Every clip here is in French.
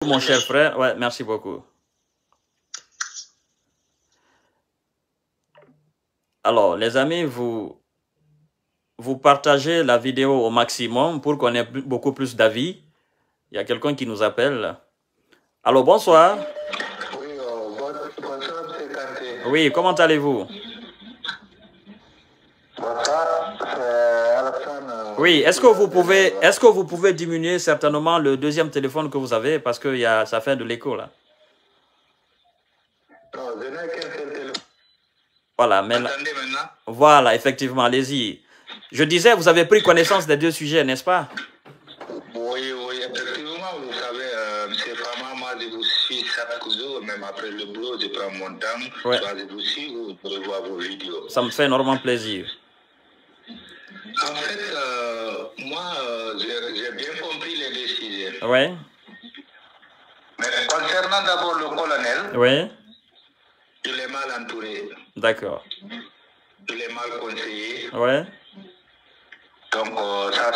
Mon cher frère, ouais, merci beaucoup. Alors, les amis, vous partagez la vidéo au maximum pour qu'on ait beaucoup plus d'avis. Il y a quelqu'un qui nous appelle. Alors, bonsoir. Oui, bonsoir, c'est Kanté. Oui, comment allez-vous? Bonsoir, c'est Alassane. Oui, est-ce que vous pouvez diminuer certainement le deuxième téléphone que vous avez parce que ça fait de l'écho là. Non, je n'ai qu'un seul téléphone. Voilà, mais Attendez maintenant. voilà, effectivement, allez-y. Je disais, vous avez pris connaissance des deux sujets, n'est-ce pas? Oui, effectivement, vous savez, M. Fama, moi, je vous suis chaque jour, même après le boulot, je prends mon temps, Ouais. soit je vous suis ou je revois vos vidéos. Ça me fait énormément plaisir. En fait, moi, j'ai bien compris les deux sujets. Oui. Mais concernant d'abord le colonel, Oui. il est mal entouré. D'accord. Il est mal conseillé. Oui. Donc, ça,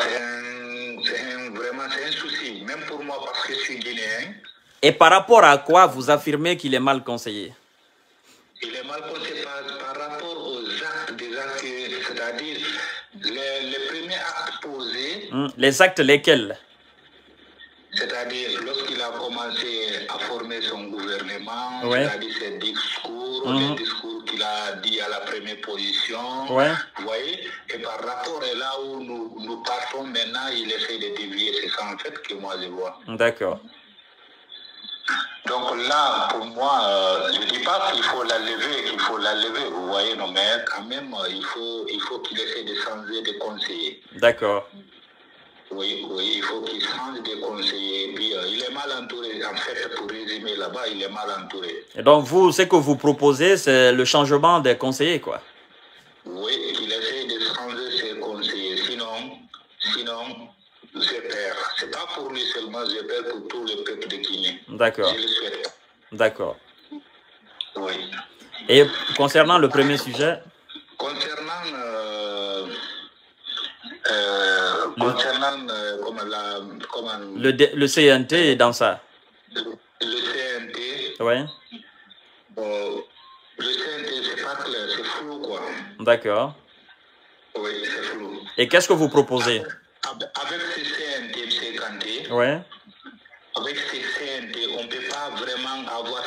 vraiment, c'est un souci, même pour moi, parce que je suis guinéen. Et par rapport à quoi vous affirmez qu'il est mal conseillé? Il est mal conseillé par rapport aux actes, c'est-à-dire les premiers actes posés. Les actes lesquels? C'est-à-dire lorsqu'il a commencé à former son gouvernement, Ouais. c'est-à-dire ses discours, les discours qu'il a dit à la première position, Ouais. vous voyez, et par rapport à là où nous partons maintenant, il essaie de dévier, c'est ça en fait que moi je vois. D'accord. Donc là, pour moi, je ne dis pas qu'il faut la lever, vous voyez, non, mais quand même, il faut qu'il essaie de changer de conseiller. D'accord. Oui, il faut qu'il change de conseiller. Et puis, il est mal entouré. En fait, pour résumer là-bas, il est mal entouré. Et donc, vous, ce que vous proposez, c'est le changement des conseillers, quoi? Oui, qu'il essaie de changer ses conseillers. Sinon, je perds. Ce n'est pas pour lui seulement, je perds pour tout le peuple de Guinée. D'accord. Je le souhaite. D'accord. Oui. Et concernant le premier sujet? Concernant le CNT dans ça. Le CNT. Oui. Le CNT, c'est pas clair, c'est flou, quoi. D'accord. Oui, c'est flou. Et qu'est-ce que vous proposez? Avec ce CNT, M. Kanté, oui. Avec ce CNT, on ne peut pas vraiment avoir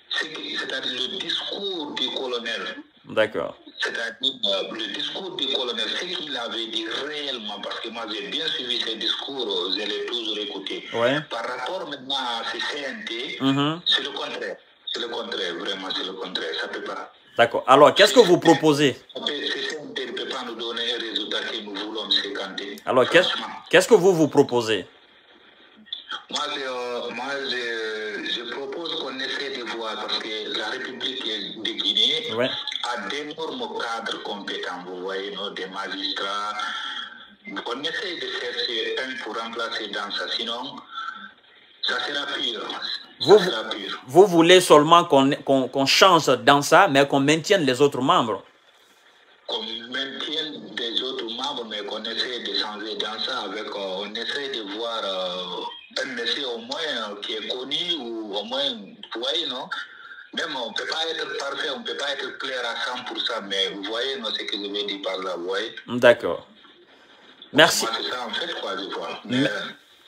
c'est-à-dire le discours du colonel. D'accord. C'est-à-dire le discours du colonel, ce qu'il avait dit réellement, parce que moi j'ai bien suivi ses discours, je l'ai toujours écouté. Ouais. Par rapport maintenant à ce CNT, c'est le contraire. C'est le contraire, vraiment, c'est le contraire. Ça ne peut pas. D'accord. Alors, qu'est-ce que vous proposez? Ce CNT ne peut pas nous donner un résultat que nous voulons, M. Kanté. Alors, qu'est-ce que vous proposez? Moi, je propose qu'on essaie de voir, parce que la République de Guinée a d'énormes cadres compétents, vous voyez, des magistrats. On essaie de chercher un pour remplacer dans ça, sinon, ça sera pire. Vous voulez seulement qu'on change dans ça, mais qu'on maintienne les autres membres? Qu'on maintienne des autres membres, mais qu'on essaie de changer dans ça, on essaie de voir un monsieur au moins qui est connu, ou au moins, vous voyez, non? Même on ne peut pas être parfait, on ne peut pas être clair à 100%, mais vous voyez, non, ce que je veux dire par là, vous voyez? D'accord. Merci. Moi, c'est ça, en fait, quoi, je vois.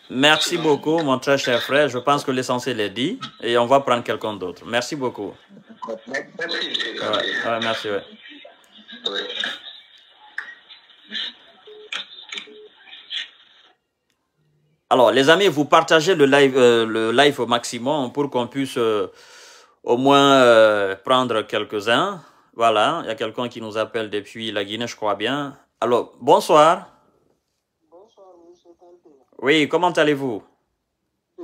Merci beaucoup, mon très cher frère. Je pense que l'essentiel est dit et on va prendre quelqu'un d'autre. Merci beaucoup. Merci, M. Kanté. Merci, oui. Oui. Alors, les amis, vous partagez le live au maximum pour qu'on puisse au moins prendre quelques-uns. Voilà, il y a quelqu'un qui nous appelle depuis la Guinée, je crois bien. Alors, bonsoir. Bonsoir, M. Kanté. Oui, comment allez-vous?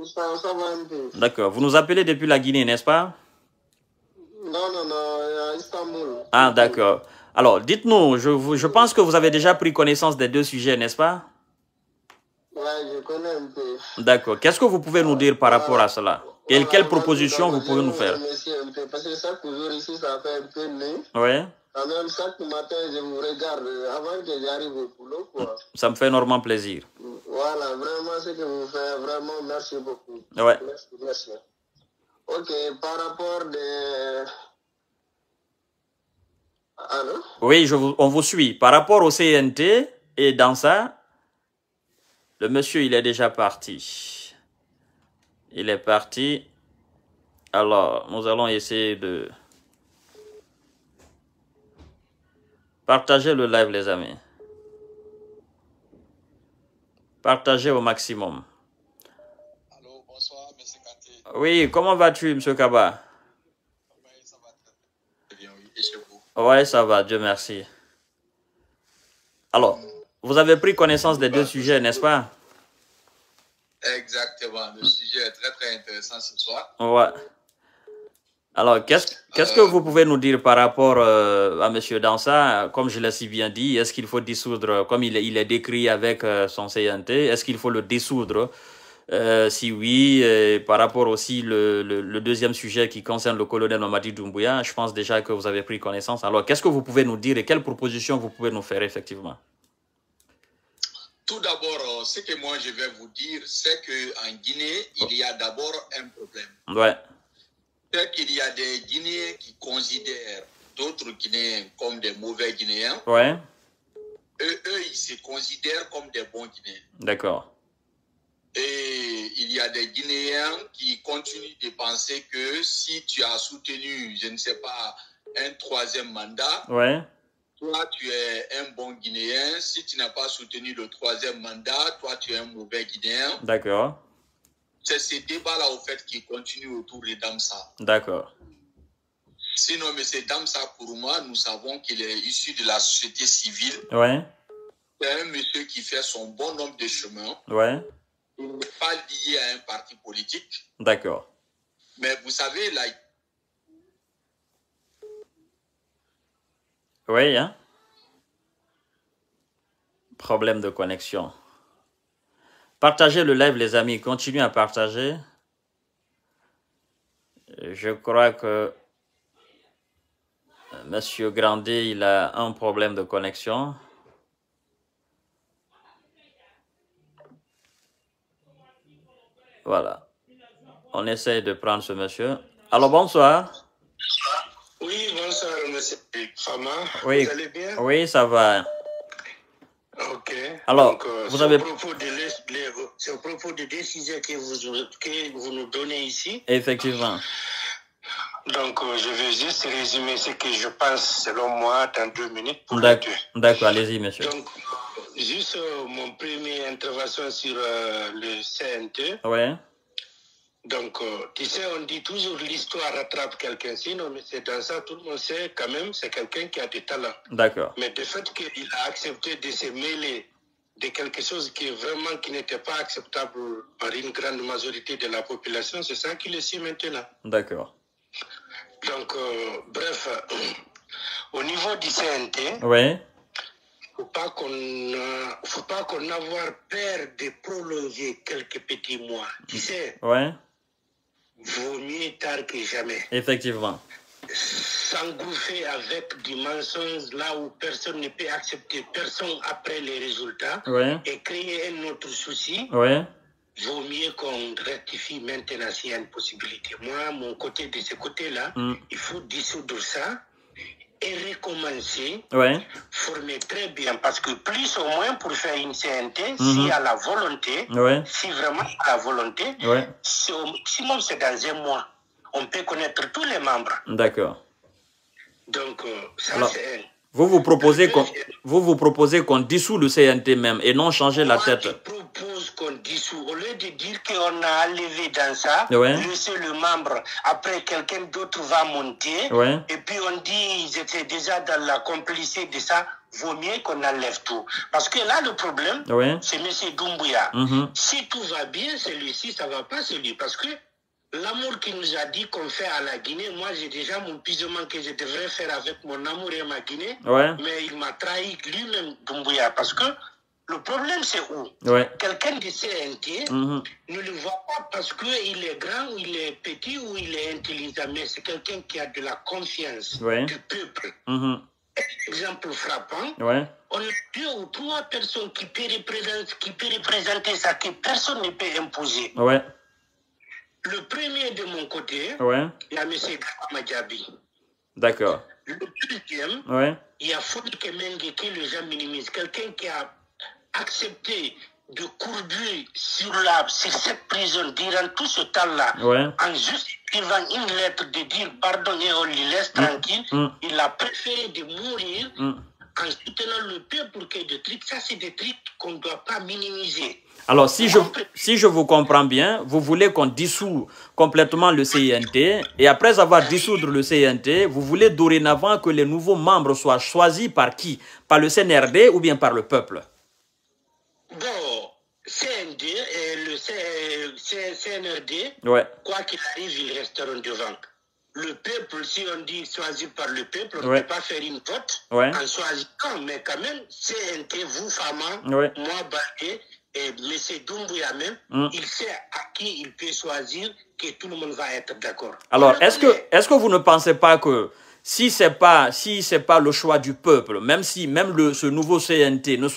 Ça va un peu. D'accord. Vous nous appelez depuis la Guinée, n'est-ce pas? Non, à Istanbul. Ah, d'accord. Alors, dites-nous, je pense que vous avez déjà pris connaissance des deux sujets, n'est-ce pas? Oui, je connais un peu. D'accord. Qu'est-ce que vous pouvez nous dire par rapport à cela? Quelle proposition vous pouvez nous faire? Monsieur, parce que chaque jour ici, ça fait un peu nuit. Oui. Quand même, chaque matin, je vous regarde avant que j'arrive au boulot, quoi. Ça me fait énormément plaisir. Voilà, vraiment, ce que vous faites, vraiment, merci beaucoup. Ouais. Merci, merci. Ok, par rapport de... Allô? Oui, on vous suit. Par rapport au CNT et dans ça, le monsieur, il est déjà parti. Il est parti. Alors, nous allons essayer de partager le live, les amis. Partagez au maximum. Allô, bonsoir, M. Kanté. Oui, comment vas-tu, M. Kaba? Oui, ça va très bien, oui. Et chez vous? Oui, ça va, Dieu merci. Alors, vous avez pris connaissance des deux sujets, n'est-ce pas? Exactement, le sujet est très très intéressant ce soir. Ouais. Alors, qu'est-ce que vous pouvez nous dire par rapport à M. Dansa? Comme je l'ai si bien dit, est-ce qu'il faut dissoudre, comme il est décrit avec son CNT, est-ce qu'il faut le dissoudre? Si oui, par rapport aussi le deuxième sujet qui concerne le colonel Mamadi Doumbouya, je pense déjà que vous avez pris connaissance. Alors, qu'est-ce que vous pouvez nous dire et quelles propositions vous pouvez nous faire effectivement? Tout d'abord, ce que moi je vais vous dire, c'est qu'en Guinée, il y a d'abord un problème. Ouais. C'est qu'il y a des Guinéens qui considèrent d'autres Guinéens comme des mauvais Guinéens. Ouais. Eux, ils se considèrent comme des bons Guinéens. D'accord. Et il y a des Guinéens qui continuent de penser que si tu as soutenu, je ne sais pas, un troisième mandat, ouais. Toi, tu es un bon Guinéen. Si tu n'as pas soutenu le troisième mandat, toi, tu es un mauvais Guinéen. D'accord. C'est ce débat-là, au fait, qui continue autour de Damsa. D'accord. Sinon, M. Damsa Kourouma, nous savons qu'il est issu de la société civile. Ouais. C'est un monsieur qui fait son bon nombre de chemins. Ouais. Il n'est pas lié à un parti politique. D'accord. Mais vous savez, là... Oui, hein? Problème de connexion. Partagez le live, les amis. Continuez à partager. Je crois que Monsieur Grandet, il a un problème de connexion. Voilà. On essaye de prendre ce monsieur. Alors, bonsoir. Oui, bonsoir, monsieur Fama. Oui. Vous allez bien? Oui, ça va. Ok. Alors, donc, vous avez... c'est au propos des décisions que vous nous donnez ici. Effectivement. Donc, je vais juste résumer ce que je pense, selon moi, dans 2 minutes pour D'accord, allez-y, monsieur. Donc, juste mon premier intervention sur le CNT. Ouais. Donc, tu sais, on dit toujours l'histoire rattrape quelqu'un. Sinon, mais c'est dans ça, tout le monde sait quand même, c'est quelqu'un qui a du talent. D'accord. Mais le fait qu'il a accepté de se mêler de quelque chose qui n'était pas acceptable par une grande majorité de la population, c'est ça qu'il est ici maintenant. D'accord. Donc, bref, au niveau du CNT, ouais. faut pas qu'on avoir peur de prolonger quelques petits mois. Tu sais, ouais. Vaut mieux tard que jamais. Effectivement. S'engouffrer avec du mensonge là où personne ne peut accepter personne après les résultats ouais. et créer un autre souci. Ouais. Vaut mieux qu'on rectifie maintenant s'il y a une possibilité. Moi, mon côté de ce côté-là, il faut dissoudre ça et recommencer, ouais. former très bien. Parce que plus ou moins pour faire une CNT, s'il y a la volonté, ouais. si vraiment il y a la volonté, ouais. sinon c'est dans un mois. On peut connaître tous les membres. D'accord. Donc, ça c'est un. Vous vous proposez qu'on dissout le CNT même et non changer la tête. Je propose qu'on dissout. Au lieu de dire qu'on a enlevé dans ça, ouais. laisser le membre, après quelqu'un d'autre va monter, ouais. et puis on dit ils étaient déjà dans la complicité de ça, vaut mieux qu'on enlève tout. Parce que là, le problème, ouais. c'est M. Doumbouya. Si tout va bien, celui-ci, ça ne va pas celui. Parce que l'amour qu'il nous a dit qu'on fait à la Guinée, moi j'ai déjà mon pisement que je devrais faire avec mon amour et ma Guinée, ouais. mais il m'a trahi lui-même, Doumbouya, parce que le problème c'est où ouais. quelqu'un du CNT ne le voit pas parce qu'il est grand, ou il est petit ou il est intelligent, mais c'est quelqu'un qui a de la confiance ouais. du peuple. exemple frappant, Ouais. on a 2 ou 3 personnes qui peuvent représenter ça, que personne ne peut imposer. Ouais. Le premier de mon côté, Ouais. il y a M. Madjabi. D'accord. Le deuxième, Ouais. il y a Fodé Kemengue que les gens minimisent. Quelqu'un qui a accepté de courber sur cette prison durant tout ce temps-là, Ouais. en juste écrivant une lettre de dire pardon et on le laisse tranquille, il a préféré de mourir en soutenant le peuple pour qu'il y ait des trucs. Ça, c'est des trucs qu'on ne doit pas minimiser. Alors, si je vous comprends bien, vous voulez qu'on dissout complètement le CINT, et après avoir dissoudre le CINT, vous voulez dorénavant que les nouveaux membres soient choisis par qui? Par le CNRD ou bien par le peuple? Bon, CND et le CNRD, Ouais. quoi qu'il arrive, ils resteront devant. Le peuple, si on dit choisi par le peuple, on ne Ouais. peut pas faire une vote Ouais. en choisissant, mais quand même, CNT, vous, Fama, Ouais. moi, Baké, et M. Doumbouya même, il sait à qui il peut choisir, que tout le monde va être d'accord. Alors, est-ce que vous ne pensez pas que si c'est pas le choix du peuple, même ce nouveau CNT ne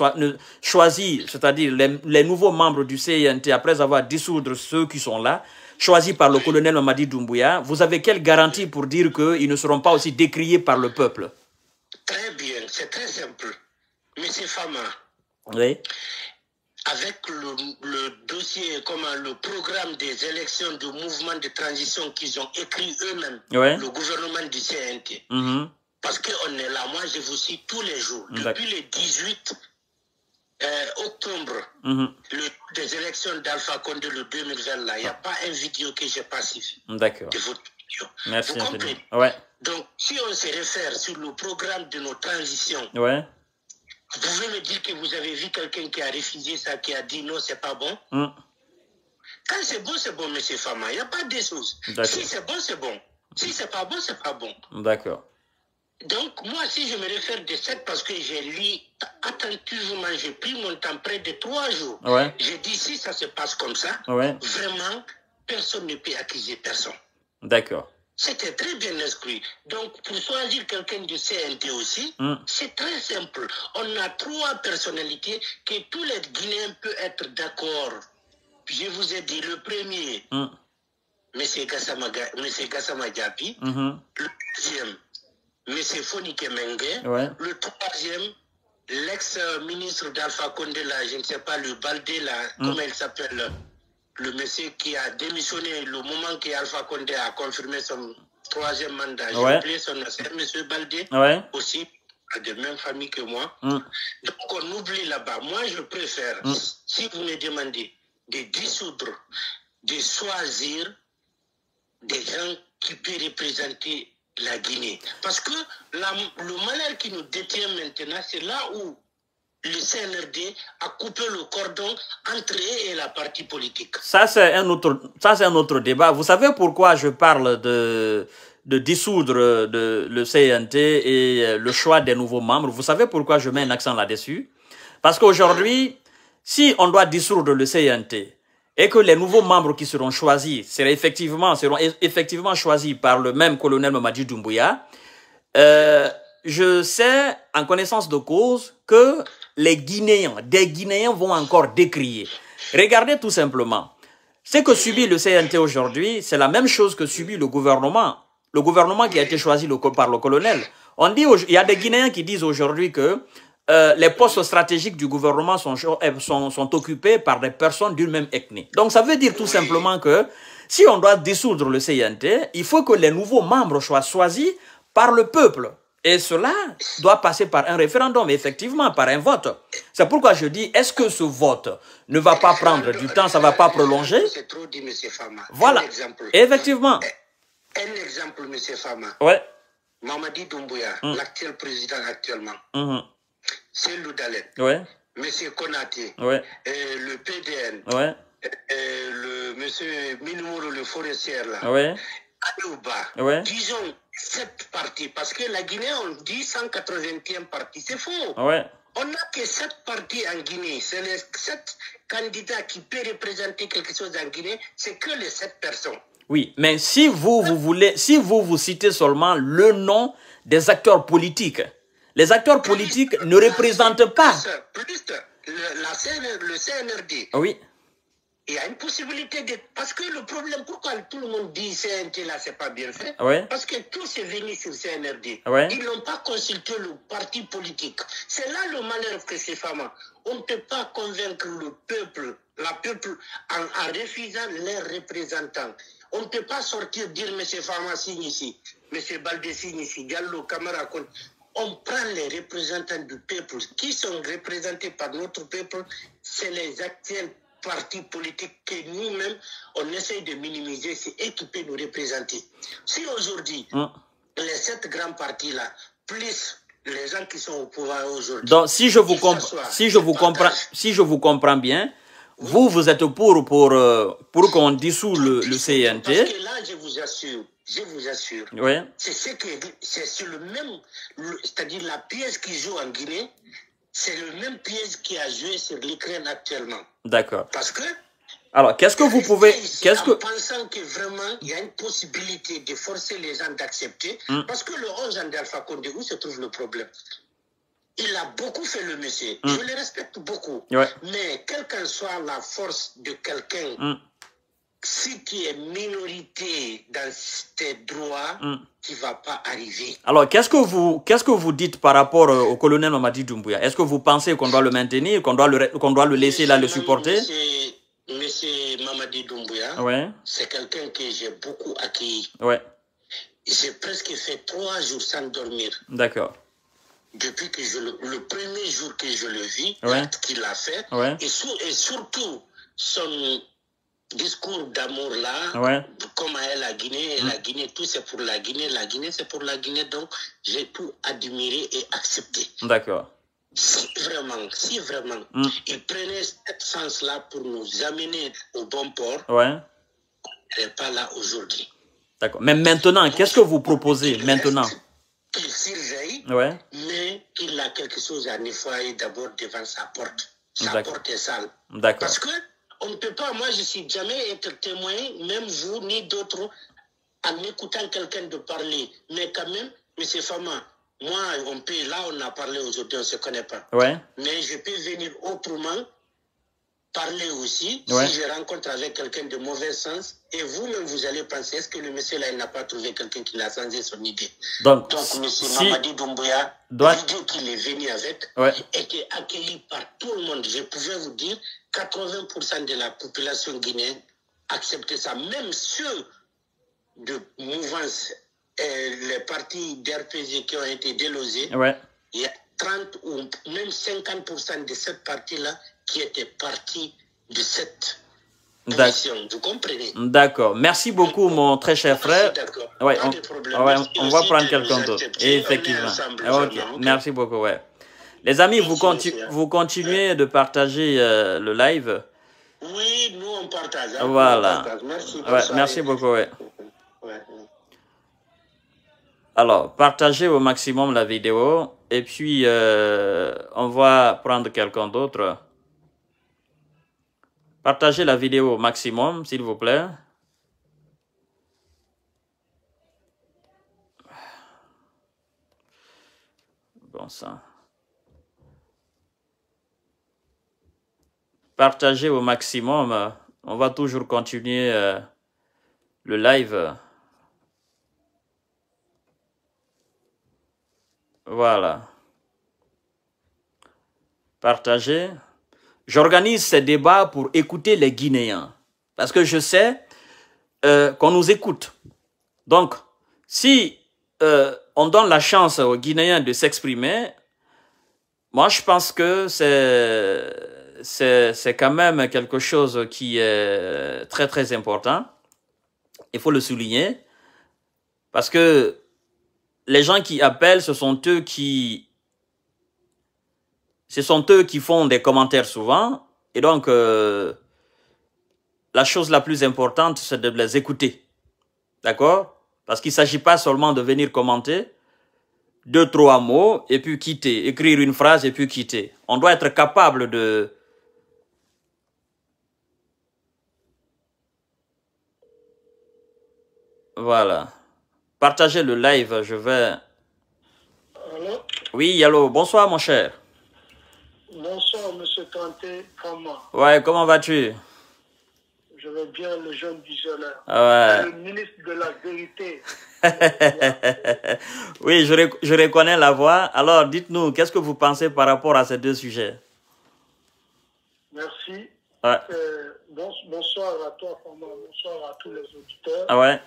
choisit, c'est-à-dire les nouveaux membres du CNT après avoir dissoudre ceux qui sont là, choisis par le colonel Mamadi Doumbouya, vous avez quelle garantie pour dire qu'ils ne seront pas aussi décriés par le peuple? Très bien, c'est très simple. Monsieur Fama, Oui. avec le dossier, le programme des élections du mouvement de transition qu'ils ont écrit eux-mêmes, Ouais. le gouvernement du CNT. Parce qu'on est là, moi je vous cite tous les jours. Depuis le 18 octobre, des élections d'Alpha Condé, le 2020, là, il n'y a pas une vidéo que j'ai pas suivie. D'accord. De votre vidéo. Merci. Vous comprenez? Ouais. Donc, si on se réfère sur le programme de nos transitions, Ouais. vous pouvez me dire que vous avez vu quelqu'un qui a refusé ça, qui a dit non, c'est pas bon? Quand c'est bon, monsieur Fama. Il n'y a pas de choses. Si c'est bon, c'est bon. Si c'est pas bon, c'est pas bon. D'accord. Donc, moi, si je me réfère de ça, parce que j'ai lu attentivement, j'ai pris mon temps près de 3 jours. Ouais. J'ai dit, si ça se passe comme ça, Ouais. vraiment, personne ne peut accuser personne. D'accord. C'était très bien inscrit. Donc, pour choisir quelqu'un du CNT aussi, c'est très simple. On a 3 personnalités que tous les Guinéens peuvent être d'accord. Je vous ai dit, le premier, M. Gassama Diaby, le deuxième, M. Fodé Kemengue, Ouais. le troisième, l'ex-ministre d'Alpha Condé, là, je ne sais pas, le Baldé, là, comment il s'appelle, le monsieur qui a démissionné le moment que Alpha Condé a confirmé son 3e mandat. J'ai oublié son nom, c'est M. Baldé, aussi, de même famille que moi. Donc on oublie là-bas. Moi, je préfère, si vous me demandez de dissoudre, de choisir des gens qui peuvent représenter la Guinée. Parce que le malheur qui nous détient maintenant, c'est là où le CNRD a coupé le cordon entre eux et la partie politique. Ça, c'est un autre débat. Vous savez pourquoi je parle de dissoudre le CNT et le choix des nouveaux membres? Vous savez pourquoi je mets un accent là-dessus? Parce qu'aujourd'hui, si on doit dissoudre le CNT et que les nouveaux membres qui seront choisis seront effectivement choisis par le même colonel Mamadi Doumbouya, je sais, en connaissance de cause, que des Guinéens vont encore décrier. Regardez tout simplement. Ce que subit le CNT aujourd'hui, c'est la même chose que subit le gouvernement. Le gouvernement qui a été choisi par le colonel. Il y a des Guinéens qui disent aujourd'hui que les postes stratégiques du gouvernement sont occupés par des personnes d'une même ethnie. Donc ça veut dire tout simplement que si on doit dissoudre le CNT, il faut que les nouveaux membres soient choisis par le peuple. Et cela doit passer par un référendum, effectivement, par un vote. C'est pourquoi je dis, est-ce que ce vote ne va pas prendre du temps, ça ne va pas prolonger? C'est trop dit, M. Fama. Voilà. Effectivement. Un exemple, M. Fama. Ouais. Mamadi Doumbouya, l'actuel président actuellement. C'est Loudalen. Ouais. M. Konaté. Ouais. Le PDN. Ouais. Le M. Minimouro, le forestier, là. Ouais. Alouba. Ouais. Disons 7 partis, parce que la Guinée, on dit 180e parti. C'est faux. Ouais. On n'a que 7 partis en Guinée. C'est les 7 candidats qui peuvent représenter quelque chose en Guinée. C'est que les 7 personnes. Oui, mais si vous citez seulement le nom des acteurs politiques, Les acteurs politiques ne représentent pas. Plus le CNRD. Oui. Il y a une possibilité de... Parce que le problème, pourquoi tout le monde dit CNT là, c'est pas bien fait? Oui. Parce que tout s'est venu sur CNRD. Oui. Ils n'ont pas consulté le parti politique. C'est là le malheur que ces femmes. On ne peut pas convaincre le peuple, en refusant leurs représentants. On ne peut pas sortir dire M. Fama signe ici, M. Baldé signe ici, Diallo, Camara. On prend les représentants du peuple qui sont représentés par notre peuple, c'est les actuels partis politiques que nous-mêmes, on essaye de minimiser, c'est eux qui peuvent nous représenter. Si aujourd'hui, les 7 grands partis-là, plus les gens qui sont au pouvoir aujourd'hui... Donc, si je vous comprends bien, vous êtes pour qu'on dissout le CNT. Parce que là, je vous assure, oui. c'est sur le même, c'est-à-dire la pièce qui joue en Guinée, c'est le même pièce qui a joué sur l'Ukraine actuellement. D'accord. Parce que... Alors, qu'est-ce que vous pouvez... En pensant que vraiment, il y a une possibilité de forcer les gens d'accepter, parce que le 11 ans d'Alpha Condé, où se trouve le problème? Il a beaucoup fait le monsieur. Je le respecte beaucoup. Ouais. Mais quelle qu'en soit la force de quelqu'un, si tu es minorité dans tes droits, tu ne vas pas arriver. Alors, qu'est-ce que vous dites par rapport au colonel Mamadi Doumbouya? Est-ce que vous pensez qu'on doit le maintenir, qu'on doit le laisser là, le supporter? Monsieur Mamadi Doumbouya, ouais. C'est quelqu'un que j'ai beaucoup accueilli. Ouais. J'ai presque fait 3 jours sans dormir. D'accord. Depuis que le premier jour que je le vis, l'acte qu'il a fait, et surtout son discours d'amour là, comme elle a Guinée, la Guinée, tout c'est pour la Guinée c'est pour la Guinée, donc j'ai tout admiré et accepté. D'accord. Si vraiment, il prenait cette sens-là pour nous amener au bon port, elle n'est pas là aujourd'hui. D'accord. Mais maintenant, qu'est-ce que vous proposez maintenant? Qu'il surveille, mais qu'il a quelque chose à nettoyer d'abord devant sa porte. Sa porte est sale. D'accord. Parce que on ne peut pas, moi je ne suis jamais été témoin, même vous ni d'autres, en écoutant quelqu'un de parler. Mais quand même, M. Fama, moi, on a parlé aujourd'hui, on ne se connaît pas. Mais je peux venir autrement, parler aussi, si je rencontre avec quelqu'un de mauvais sens, et vous-même, vous allez penser, est-ce que le monsieur là, il n'a pas trouvé quelqu'un qui l'a changé son idée? Donc M. Mamadi Doumbouya, l'idée qu'il est venu avec, était accueillie par tout le monde. Je pouvais vous dire, 80% de la population guinéenne acceptait ça. Même ceux de mouvance, les partis d'RPG qui ont été délogés, il y a 30 ou même 50% de cette partie-là qui étaient partis de cette position. Vous comprenez? D'accord. Merci beaucoup, mon très cher frère. D'accord. On va prendre quelqu'un d'autre. Effectivement. Merci beaucoup. Les amis, vous continuez de partager le live. Oui, nous on partage. Voilà. Merci beaucoup. Alors, partagez au maximum la vidéo et puis on va prendre quelqu'un d'autre. Partagez la vidéo au maximum, s'il vous plaît. Bon sang. Partagez au maximum. On va toujours continuer le live. Voilà. Partagez. J'organise ces débats pour écouter les Guinéens. Parce que je sais qu'on nous écoute. Donc, si on donne la chance aux Guinéens de s'exprimer, moi je pense que c'est quand même quelque chose qui est très très important. Il faut le souligner. Parce que les gens qui appellent, ce sont eux qui font des commentaires souvent. Et donc, la chose la plus importante, c'est de les écouter. D'accord? Parce qu'il ne s'agit pas seulement de venir commenter 2-3 mots et puis quitter. Écrire une phrase et puis quitter. On doit être capable de... Voilà. Partagez le live, je vais... Allô? Oui, allô, bonsoir mon cher. Bonsoir, monsieur Kanté, comment? Ouais, comment vas-tu? Je vais bien, le jeune visionnaire. Ouais. Le ministre de la vérité. Oui, je reconnais la voix. Alors, dites-nous, qu'est-ce que vous pensez par rapport à ces deux sujets? Merci. Ouais. Bonsoir à toi, Fama. Bonsoir à tous les auditeurs. Ah ouais.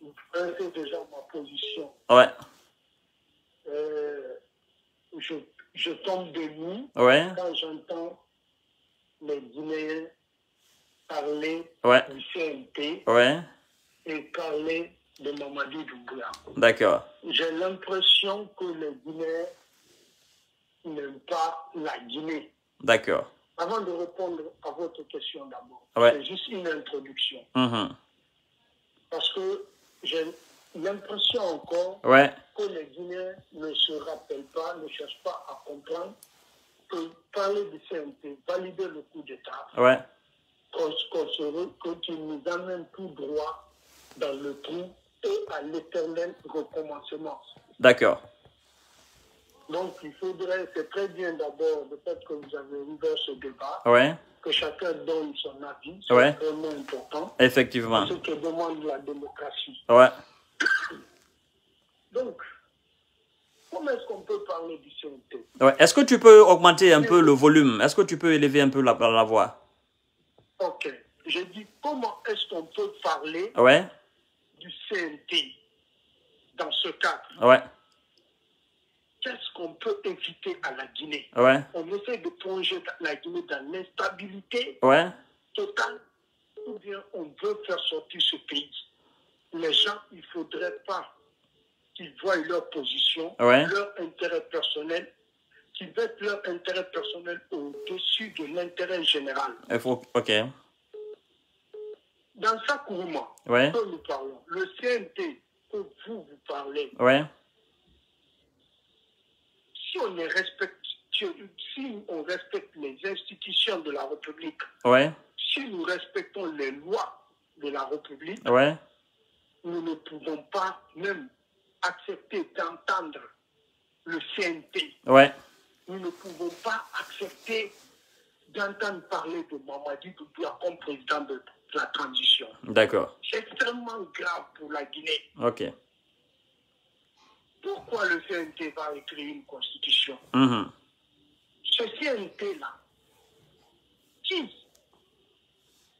Vous connaissez déjà ma position. Ouais. Je tombe de nuit quand j'entends les Guinéens parler du CNT et parler de Mamadi Doumbouya. D'accord. J'ai l'impression que les Guinéens n'aiment pas la Guinée. D'accord. Avant de répondre à votre question d'abord, c'est juste une introduction. Parce que j'ai l'impression encore que les Guinéens ne se rappellent pas, ne cherchent pas à comprendre que parler du CNT, valider le coup d'État, qu'il nous amène tout droit dans le trou et à l'éternel recommencement. D'accord. Donc, il faudrait, c'est très bien d'abord le fait que vous avez ouvert ce débat, que chacun donne son avis, c'est vraiment important. Effectivement. C'est ce que demande la démocratie. Donc, comment est-ce qu'on peut parler du CNT? Est-ce que tu peux augmenter un peu le volume? Est-ce que tu peux élever un peu la voix? Ok. J'ai dit, comment est-ce qu'on peut parler du CNT dans ce cadre? Qu'est-ce qu'on peut éviter à la Guinée? On essaie de plonger la Guinée dans l'instabilité totale, ou bien on veut faire sortir ce pays. Les gens, il ne faudrait pas qu'ils voient leur position, leur intérêt personnel, qu'ils mettent leur intérêt personnel au-dessus de l'intérêt général. Dans ça, Kourouma, que nous parlons, le CNT que vous parlez, si on respecte les institutions de la République, si nous respectons les lois de la République, nous ne pouvons pas même accepter d'entendre le CNT. Nous ne pouvons pas accepter d'entendre parler de Mamadi Doumbouya comme président de la transition. D'accord. C'est extrêmement grave pour la Guinée. Pourquoi le CNT va écrire une constitution? Ce CNT-là, qui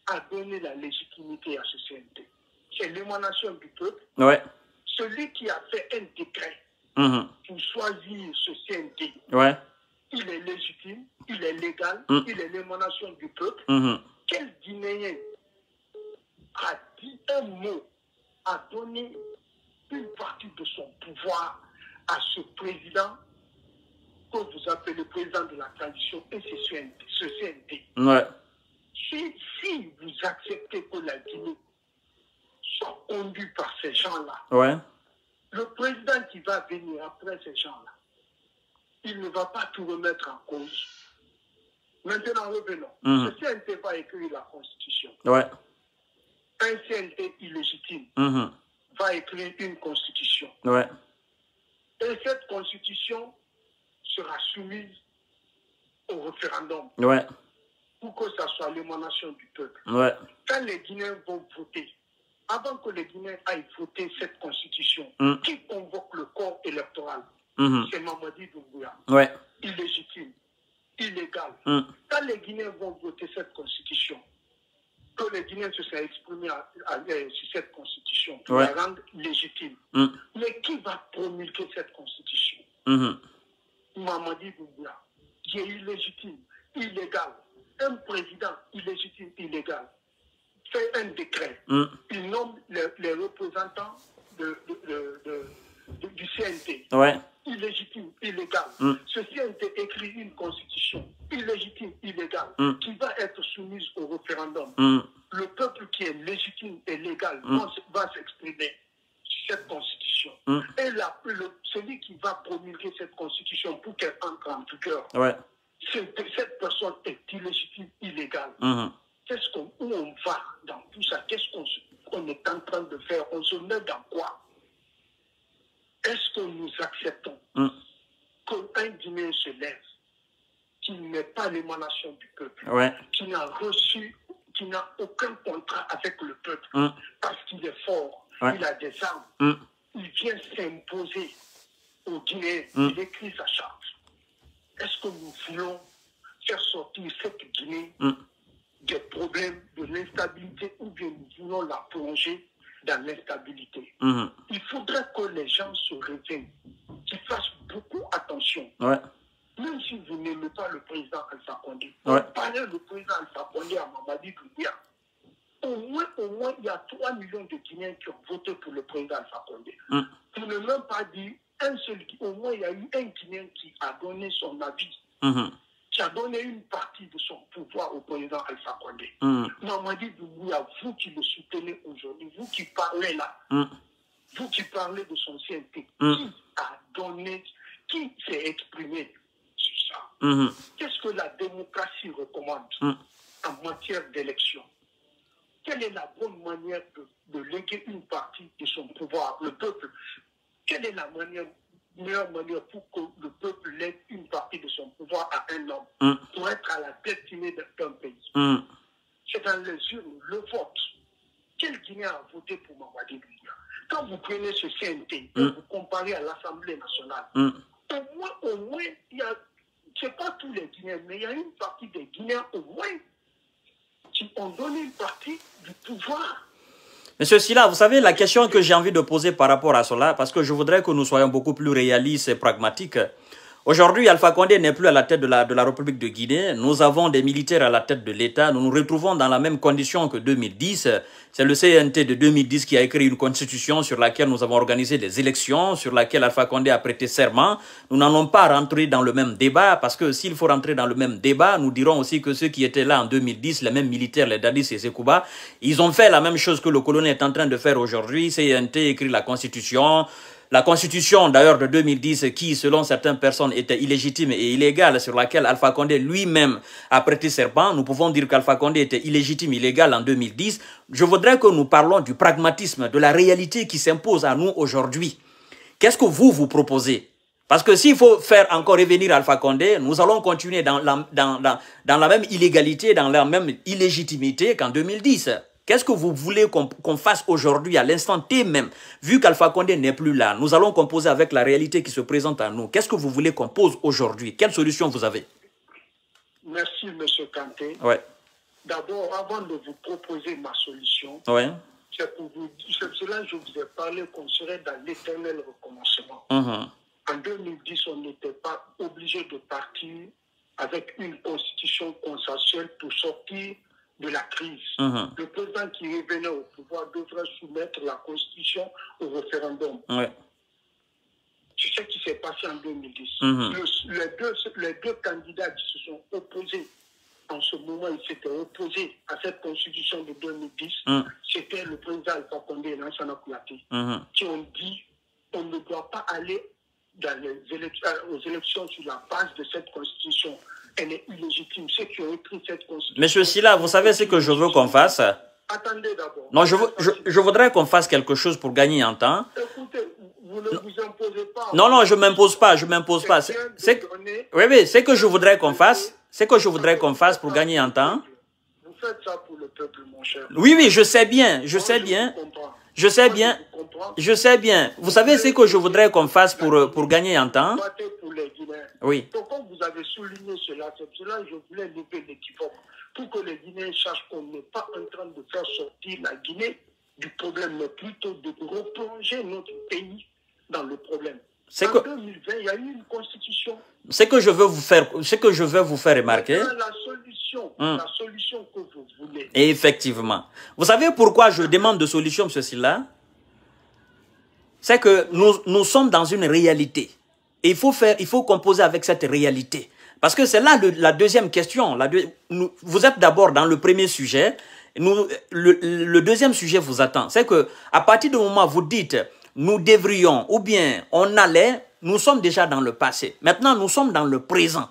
a donné la légitimité à ce CNT? C'est l'émanation du peuple. Celui qui a fait un décret pour choisir ce CNT, il est légitime, il est légal, il est l'émanation du peuple. Quel Guinéen a dit un mot, a donné une partie de son pouvoir à ce président que vous appelez le président de la transition et ce CNT? Si vous acceptez que la Guinée soit conduite par ces gens-là, le président qui va venir après ces gens-là, il ne va pas tout remettre en cause. Maintenant, revenons. Ce CNT va écrire la Constitution. Un CNT illégitime va écrire une Constitution. Et cette Constitution sera soumise au référendum pour que ça soit l'émanation du peuple. Quand les Guinéens vont voter, avant que les Guinéens aillent voter cette Constitution, qui convoque le corps électoral? C'est Mamadi Doumbouya. Illégitime, illégal. Quand les Guinéens vont voter cette Constitution, que les Guinéens se sont exprimés sur cette Constitution pour la rendre légitime. Mais qui va promulguer cette Constitution? Mamadi Doumbouya, qui est illégitime, illégal. Un président illégitime, illégal, fait un décret. Il nomme les représentants du CNT. Illégitime, illégal. Ce CNT écrit une constitution illégitime, illégale, qui va être soumise au référendum. Le peuple qui est légitime et légal va s'exprimer sur cette constitution. Et celui qui va promulguer cette constitution pour qu'elle entre en vigueur, cette personne est illégitime, illégale. Où on va dans tout ça? Qu'est-ce qu'on est en train de faire? On se met dans quoi? Est-ce que nous acceptons un Guinéen se lève, qui n'est pas l'émanation du peuple, qui n'a reçu, qui n'a aucun contrat avec le peuple, parce qu'il est fort, il a des armes, il vient s'imposer aux Guinéens, il écrit sa charte. Est-ce que nous voulons faire sortir cette Guinée des problèmes de l'instabilité ou bien nous voulons la plonger dans l'instabilité? Il faudrait que les gens se réveillent, qu'ils fassent beaucoup attention. Même si vous n'aimez pas le président Alpha Condé, parlez le président Alpha Condé à Mamadi Doumbouya. Au moins, il y a 3 millions de Guinéens qui ont voté pour le président Alpha Condé. Pour ne même pas dire un seul, au moins il y a eu un Guinéen qui a donné son avis, qui a donné une partie de son pouvoir au président Alpha Condé. Mamadi Doumbouya, vous qui le soutenez aujourd'hui, vous qui parlez là, vous qui parlez de son CNT, qui a donné, qui s'est exprimé sur ça? Qu'est-ce que la démocratie recommande en matière d'élection? Quelle est la bonne manière de léguer une partie de son pouvoir, le peuple? Quelle est la meilleure manière pour que le peuple lègue une partie de son pouvoir à un homme pour être à la destinée d'un pays? C'est dans les urnes, le vote. Quel Guinéen a voté pour Mamadi Doumbouya? Quand vous prenez ce CNT, vous comparez à l'Assemblée nationale, au moins, c'est pas tous les Guinéens, mais il y a une partie des Guinéens au moins qui ont donné une partie du pouvoir. Monsieur Sylla, vous savez, la question que j'ai envie de poser par rapport à cela, parce que je voudrais que nous soyons beaucoup plus réalistes et pragmatiques. Aujourd'hui, Alpha Condé n'est plus à la tête de la République de Guinée. Nous avons des militaires à la tête de l'État. Nous nous retrouvons dans la même condition que 2010. C'est le CNT de 2010 qui a écrit une constitution sur laquelle nous avons organisé des élections, sur laquelle Alpha Condé a prêté serment. Nous n'allons pas rentrer dans le même débat, parce que s'il faut rentrer dans le même débat, nous dirons aussi que ceux qui étaient là en 2010, les mêmes militaires, les Dadis et Sekouba, ils ont fait la même chose que le colonel est en train de faire aujourd'hui. CNT écrit la constitution. La constitution d'ailleurs de 2010 qui, selon certaines personnes, était illégitime et illégale, sur laquelle Alpha Condé lui-même a prêté serment. Nous pouvons dire qu'Alpha Condé était illégitime, illégal en 2010. Je voudrais que nous parlons du pragmatisme, de la réalité qui s'impose à nous aujourd'hui. Qu'est-ce que vous proposez? Parce que s'il faut faire encore revenir Alpha Condé, nous allons continuer dans la même illégalité, dans la même illégitimité qu'en 2010. Qu'est-ce que vous voulez qu'on fasse aujourd'hui, à l'instant T même? Vu qu'Alpha Condé n'est plus là, nous allons composer avec la réalité qui se présente à nous. Qu'est-ce que vous voulez qu'on pose aujourd'hui? Quelle solution vous avez? Merci, M. Kanté. D'abord, avant de vous proposer ma solution, c'est cela que je vous ai parlé qu'on serait dans l'éternel recommencement. En 2010, on n'était pas obligé de partir avec une constitution consensuelle pour sortir de la crise. Le président qui revenait au pouvoir devrait soumettre la constitution au référendum. C'est ce qui s'est passé en 2010. Les deux candidats qui se sont opposés, en ce moment ils s'étaient opposés à cette constitution de 2010, c'était le président Alpha Condé et Lansana Kouyaté, qui ont dit on ne doit pas aller dans aux élections sur la base de cette constitution. Elle est illégitime. Ceux qui ont écrit cette constitution... Monsieur Sylla, vous savez ce que je veux qu'on fasse? Attendez d'abord. Non, je voudrais qu'on fasse quelque chose pour gagner en temps. Écoutez, vous ne vous imposez pas. Non, je ne m'impose pas, je ne m'impose pas. Oui, c'est que je voudrais qu'on fasse. C'est que je voudrais qu'on fasse pour gagner en temps. Vous faites ça pour le peuple, mon cher. Oui, je sais bien, je sais bien. Je sais bien, je sais bien. Vous savez ce que je voudrais qu'on fasse pour gagner en temps? Oui. Pourquoi vous avez souligné cela? C'est cela que je voulais lever l'équivoque. Pour que les Guinéens sachent qu'on n'est pas en train de faire sortir la Guinée du problème, mais plutôt de replonger notre pays dans le problème. En 2020, il y a eu une constitution. Ce que je veux vous faire remarquer. La solution que vous voulez. Effectivement. Vous savez pourquoi je demande de solution, M. Sylla? C'est que nous sommes dans une réalité. Et il faut composer avec cette réalité. Parce que c'est là la deuxième question. Vous êtes d'abord dans le premier sujet. Le deuxième sujet vous attend. C'est que à partir du moment où vous dites nous devrions ou bien on allait, nous sommes déjà dans le passé. Maintenant, nous sommes dans le présent.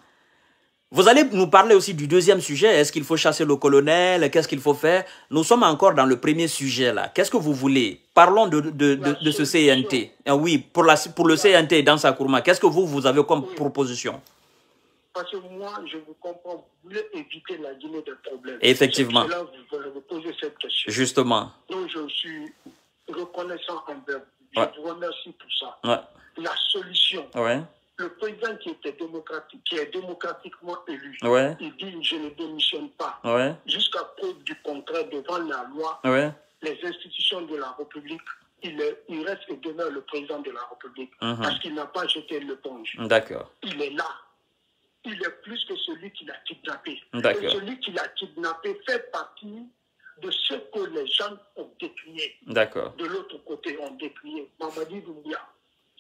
Vous allez nous parler aussi du deuxième sujet. Est-ce qu'il faut chasser le colonel? Qu'est-ce qu'il faut faire? Nous sommes encore dans le premier sujet là. Qu'est-ce que vous voulez? Parlons de ce CNT. Oui, pour le CNT dans sa Nkourma, qu'est-ce que vous avez comme proposition? Parce que moi, je vous comprends, vous voulez éviter la Guinée des problèmes. Effectivement. C'est là que vous allez vous poser cette question. Justement. Donc, je suis reconnaissant envers vous. Je vous remercie pour ça. La solution. Le président qui est démocratiquement élu, il dit je ne démissionne pas. Jusqu'à preuve du contraire devant la loi, les institutions de la République, il reste et demeure le président de la République. Parce qu'il n'a pas jeté l'éponge. D'accord. Il est là. Il est plus que celui qui l'a kidnappé. D'accord. Et celui qui l'a kidnappé fait partie de ce que les gens ont décrié. D'accord. De l'autre côté, ont décrié. Mamadi Doumbouya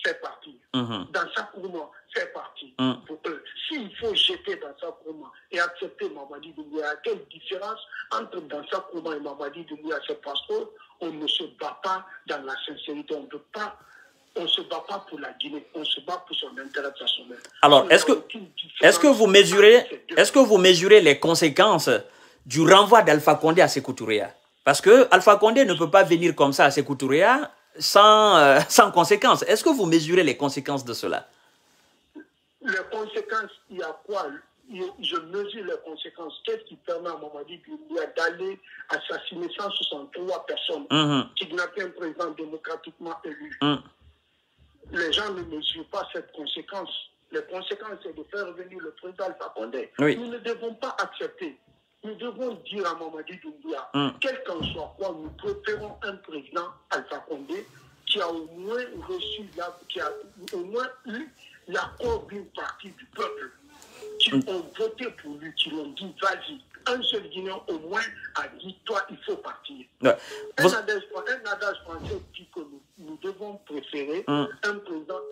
fait partie. Dans sa Nkourma fait partie. Pour eux. S'il faut jeter dans sa Nkourma et accepter Mamadi Doumbouya, quelle différence entre dans sa Nkourma et Mamadi Doumbouya? C'est parce qu'on ne se bat pas dans la sincérité. On ne se bat pas pour la Guinée, on se bat pour son intérêt personnel. Alors, est-ce que vous mesurez les conséquences du renvoi d'Alpha Condé à Sékou Touré? Parce que Alpha Condé ne peut pas venir comme ça à Sékou Touré sans conséquences. Est-ce que vous mesurez les conséquences de cela? Les conséquences, il y a quoi? Je mesure les conséquences. Qu'est-ce qui permet à Mamadi Doumbouya d'aller assassiner 163 personnes, kidnapper un président démocratiquement élu? Les gens ne mesurent pas cette conséquence. Les conséquences, c'est de faire revenir le président Alpha Condé. Nous ne devons pas accepter. Nous devons dire à Mamadi Doumbouya, quel qu'en soit quoi, nous préférons un président Alpha Condé qui a au moins reçu, qui a au moins eu l'accord d'une partie du peuple, qui ont voté pour lui, qui l'ont dit, vas-y. Un seul Guinéen au moins a dit, toi, il faut partir. Un adage français dit que nous devons préférer un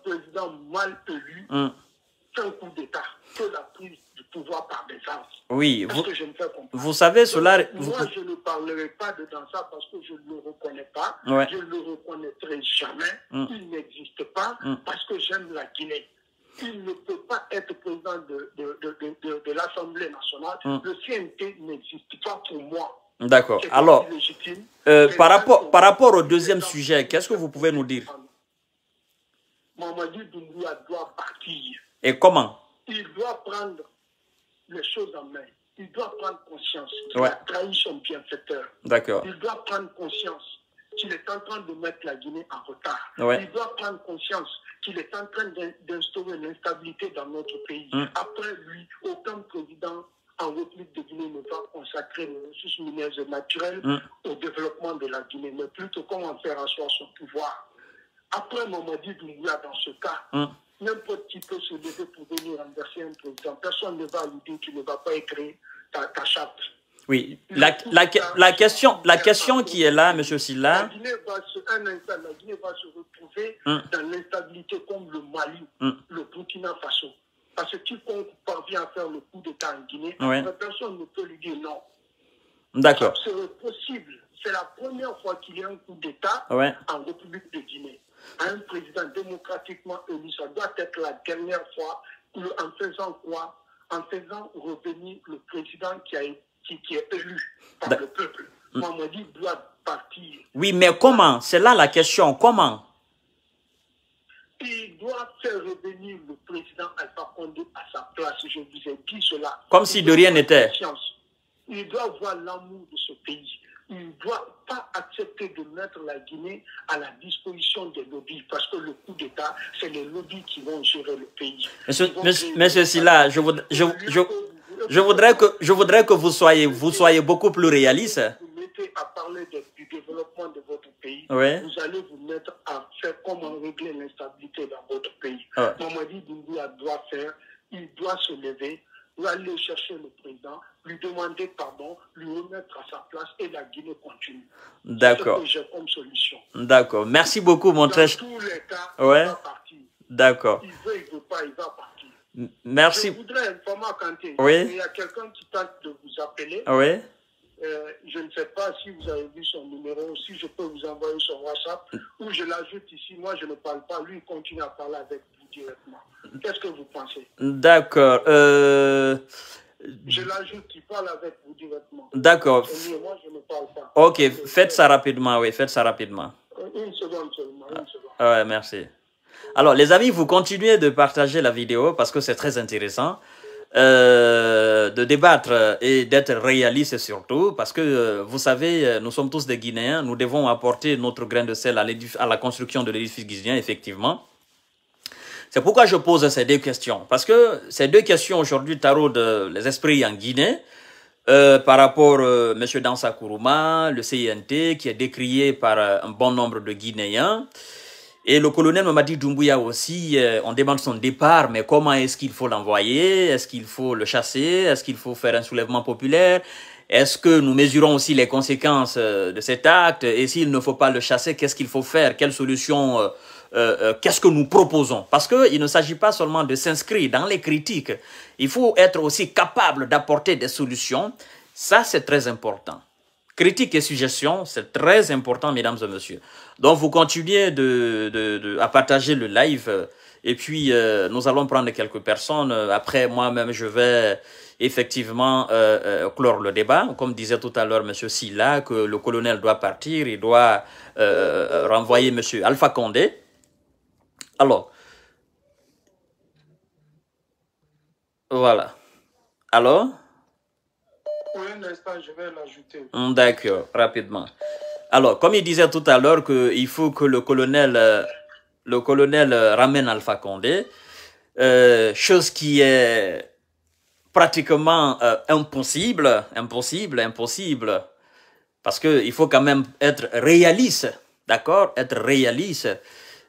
président mal élu qu'un coup d'État, que la prise du pouvoir par des armes. Oui, vous savez cela... Moi, je ne parlerai pas de dans ça parce que je ne le reconnais pas. Je ne le reconnaîtrai jamais. Il n'existe pas parce que j'aime la Guinée. Il ne peut pas être président de l'Assemblée nationale. Le CNT n'existe pas pour moi. D'accord. Alors, par rapport au deuxième sujet, qu'est-ce que vous pouvez nous dire? Mamadi Doumbouya doit partir. Et comment? Il doit prendre les choses en main. Il doit prendre conscience qu'il a trahi son bienfaiteur. D'accord. Il doit prendre conscience qu'il est en train de mettre la Guinée en retard. Il doit prendre conscience qu'il est en train d'instaurer l'instabilité dans notre pays. Après lui, aucun président en République de Guinée ne va consacrer les ressources minières et naturelles au développement de la Guinée, mais plutôt comment faire asseoir son pouvoir. Après Mamadi Doumbouya, dans ce cas, n'importe qui peut se lever pour venir renverser un président. Personne ne va lui dire qu'il ne va pas écrire ta charte. Oui, la question qui est là, M. Sylla... La Guinée va se retrouver dans l'instabilité comme le Mali, le Burkina Faso. Parce que quiconque parvient à faire le coup d'État en Guinée, personne ne peut lui dire non. D'accord. C'est possible. C'est la première fois qu'il y a un coup d'État en République de Guinée. À un président démocratiquement élu, ça doit être la dernière fois, en faisant quoi? En faisant revenir le président qui est élu par le peuple. Mamadi doit partir. Oui, mais comment? C'est là la question. Comment? Il doit faire revenir le président Alpha Condé à sa place. Je vous ai dit cela. Comme si de rien n'était. Il doit avoir l'amour de ce pays. Il ne doit pas accepter de mettre la Guinée à la disposition des lobbies, parce que le coup d'État, c'est les lobbies qui vont gérer le pays. Monsieur Sylla, je voudrais que vous soyez beaucoup plus réaliste. Vous mettez à parler du développement de votre pays. Vous allez vous mettre à faire comment régler l'instabilité dans votre pays. Mamadi Doumbouya doit faire, il doit se lever, aller chercher le président, lui demander pardon, lui remettre à sa place et la Guinée continue. D'accord. C'est ce que j'ai comme solution. D'accord. Merci beaucoup, mon très cher. Dans tous les cas, il va partir. D'accord. Il veut, il veut pas, il va partir. Merci. Je voudrais informer Kanté. Il y a quelqu'un qui tente de vous appeler. Je ne sais pas si vous avez vu son numéro, si je peux vous envoyer son WhatsApp, ou je l'ajoute ici. Moi, je ne parle pas. Lui, il continue à parler avec vous. directement. Qu'est-ce que vous pensez? D'accord. Je l'ajoute, il parle avec vous directement. D'accord. Moi, je ne parle pas. Ok, faites ça rapidement, oui, faites ça rapidement. Une seconde seulement, une seconde. Ouais, merci. Alors, les amis, vous continuez de partager la vidéo parce que c'est très intéressant. De débattre et d'être réaliste surtout, parce que vous savez, nous sommes tous des Guinéens, nous devons apporter notre grain de sel à la construction de l'édifice guinéen, effectivement. C'est pourquoi je pose ces deux questions, parce que ces deux questions aujourd'hui taraudent les esprits en Guinée, par rapport à M. Dansa Kourouma, le CNT, qui est décrié par un bon nombre de Guinéens. Et le colonel Mamadi Doumbouya aussi, on demande son départ, mais comment est-ce qu'il faut l'envoyer? Est-ce qu'il faut le chasser? Est-ce qu'il faut faire un soulèvement populaire? Est-ce que nous mesurons aussi les conséquences de cet acte? Et s'il ne faut pas le chasser, qu'est-ce qu'il faut faire? Quelle solution qu'est-ce que nous proposons? Parce qu'il ne s'agit pas seulement de s'inscrire dans les critiques. Il faut être aussi capable d'apporter des solutions. Ça, c'est très important. Critiques et suggestions, c'est très important, mesdames et messieurs. Donc, vous continuez à partager le live. Et puis, nous allons prendre quelques personnes. Après, moi-même, je vais effectivement clore le débat. Comme disait tout à l'heure M. Silla, que le colonel doit partir. Il doit renvoyer M. Alpha Condé. Alors, voilà. Alors? Pour un instant, je vais l'ajouter. D'accord, rapidement. Alors, comme il disait tout à l'heure qu'il faut que le colonel ramène Alpha Condé, chose qui est pratiquement impossible, parce qu'il faut quand même être réaliste, d'accord? Être réaliste.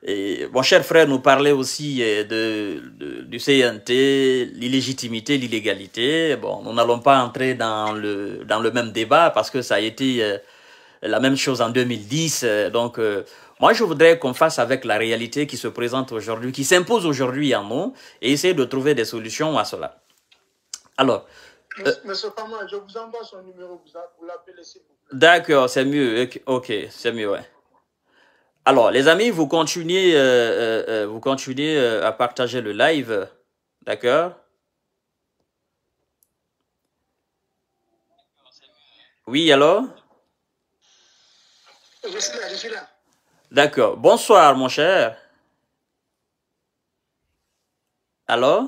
Et mon cher frère nous parlait aussi du CNT, l'illégitimité, l'illégalité. Bon, nous n'allons pas entrer dans le même débat parce que ça a été la même chose en 2010. Donc, moi, je voudrais qu'on fasse avec la réalité qui se présente aujourd'hui, qui s'impose aujourd'hui en nous, et essayer de trouver des solutions à cela. Alors... Monsieur Fama, je vous envoie son numéro, vous l'appelez s'il vous plaît. D'accord, c'est mieux. Ok, c'est mieux, ouais. Alors, les amis, vous continuez à partager le live, d'accord? Oui, alors? Je suis là. D'accord. Bonsoir, mon cher. Alors?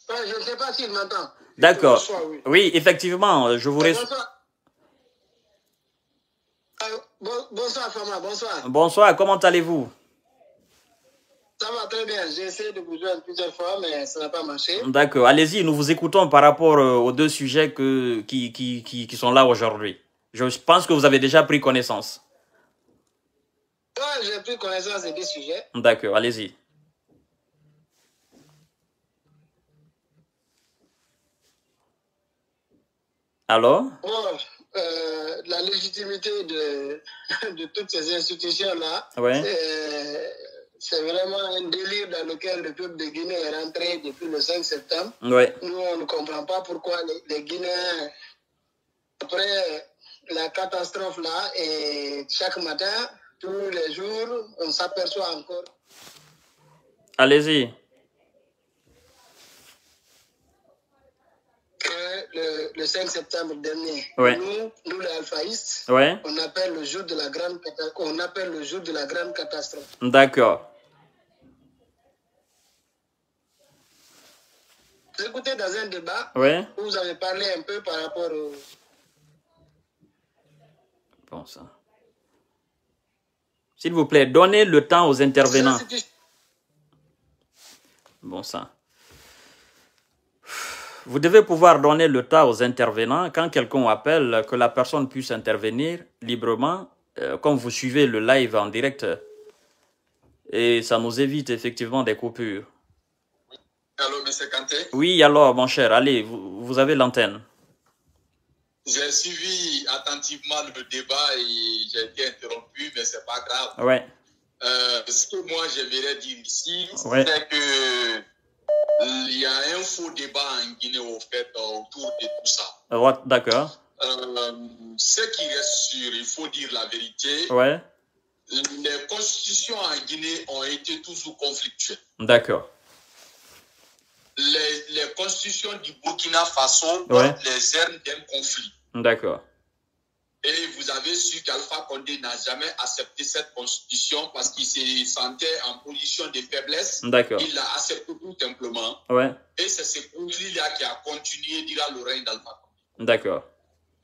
Je ne sais pas s'il m'entend. D'accord. Oui, effectivement, je vous reçois. Bonsoir, Fama, bonsoir. Bonsoir, comment allez-vous? Ça va très bien. J'ai essayé de vous joindre plusieurs fois, mais ça n'a pas marché. D'accord, allez-y, nous vous écoutons par rapport aux deux sujets qui sont là aujourd'hui. Je pense que vous avez déjà pris connaissance. Oui, j'ai pris connaissance des deux sujets. D'accord, allez-y. Alors? Bon, la légitimité de toutes ces institutions-là, ouais. C'est vraiment un délire dans lequel le peuple de Guinée est rentré depuis le 5 septembre. Ouais. Nous, on ne comprend pas pourquoi les Guinéens, après la catastrophe-là, et chaque matin, tous les jours, on s'aperçoit encore. Allez-y. Que le 5 septembre dernier, ouais. nous les alphaïstes, ouais. on appelle le jour de la grande catastrophe. D'accord. Écoutez, dans un débat, ouais. vous avez parlé un peu par rapport au... Bon, ça. S'il vous plaît, donnez le temps aux intervenants. Bon, ça. Vous devez pouvoir donner le temps aux intervenants quand quelqu'un appelle, que la personne puisse intervenir librement, comme vous suivez le live en direct. Et ça nous évite effectivement des coupures. Allô, M. Kanté? Oui, alors, mon cher, allez, vous avez l'antenne. J'ai suivi attentivement le débat et j'ai été interrompu, mais c'est pas grave. Ouais. Ce que moi, j'aimerais dire ici, ouais. c'est que il y a un faux débat en Guinée au fait autour de tout ça. D'accord. Ce qui reste sûr, il faut dire la vérité. Ouais. les constitutions en Guinée ont été toujours conflictuelles. D'accord. Les constitutions du Burkina Faso portent les germes d'un conflit. D'accord. Et vous avez su qu'Alpha Condé n'a jamais accepté cette constitution parce qu'il se sentait en position de faiblesse. D'accord. Il l'a accepté tout simplement. Ouais. Et c'est ce conflit-là qui a continué durant le règne d'Alpha Condé. D'accord.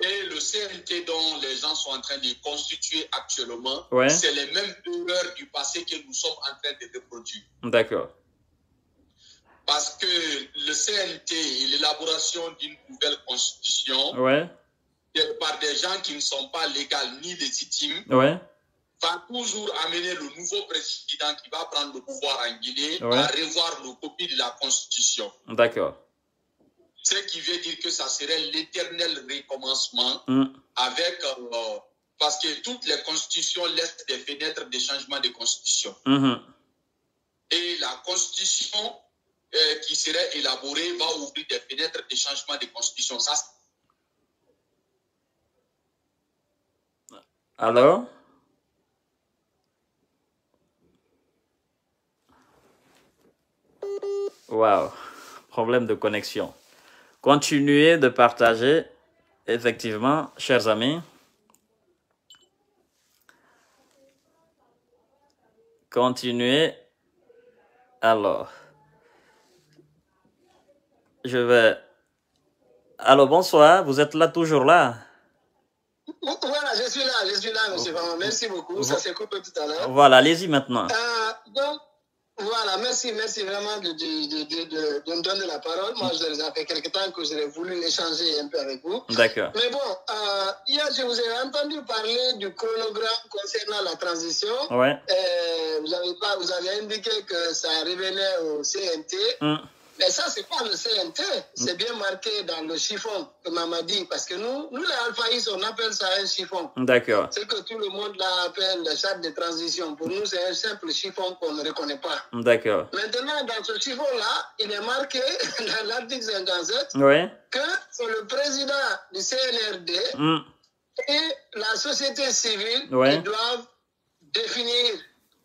Et le CNT dont les gens sont en train de constituer actuellement, ouais. c'est les mêmes erreurs du passé que nous sommes en train de reproduire. D'accord. Parce que le CNT et l'élaboration d'une nouvelle constitution, ouais. par des gens qui ne sont pas légaux ni légitimes, ouais. va toujours amener le nouveau président qui va prendre le pouvoir en Guinée ouais. à revoir le copie de la constitution. D'accord. Ce qui veut dire que ça serait l'éternel recommencement avec... parce que toutes les constitutions laissent des fenêtres de changement de constitution. Et la constitution qui serait élaborée va ouvrir des fenêtres de changement de constitution. Ça, alors? Wow. Problème de connexion. Continuez de partager, effectivement, chers amis. Continuez. Alors, je vais... Allô, bonsoir, vous êtes là, toujours là? Voilà, je suis là, monsieur Vraiment. Merci beaucoup, ça s'est coupé tout à l'heure. Voilà, allez-y maintenant. Donc, voilà, merci vraiment de me donner la parole. Moi, ça fait quelque temps que j'aurais voulu échanger un peu avec vous. D'accord. Mais bon, hier, je vous ai entendu parler du chronogramme concernant la transition. Ouais. Vous avez indiqué que ça revenait au CNT. Mais ça, c'est pas le CNT. C'est bien marqué dans le chiffon que Mamadi. Parce que nous les alphaïs, on appelle ça un chiffon. D'accord. C'est que tout le monde l'appelle la charte de transition. Pour nous, c'est un simple chiffon qu'on ne reconnaît pas. D'accord. Maintenant, dans ce chiffon-là, il est marqué dans l'article 57 que c'est le président du CNRD et la société civile qui doivent définir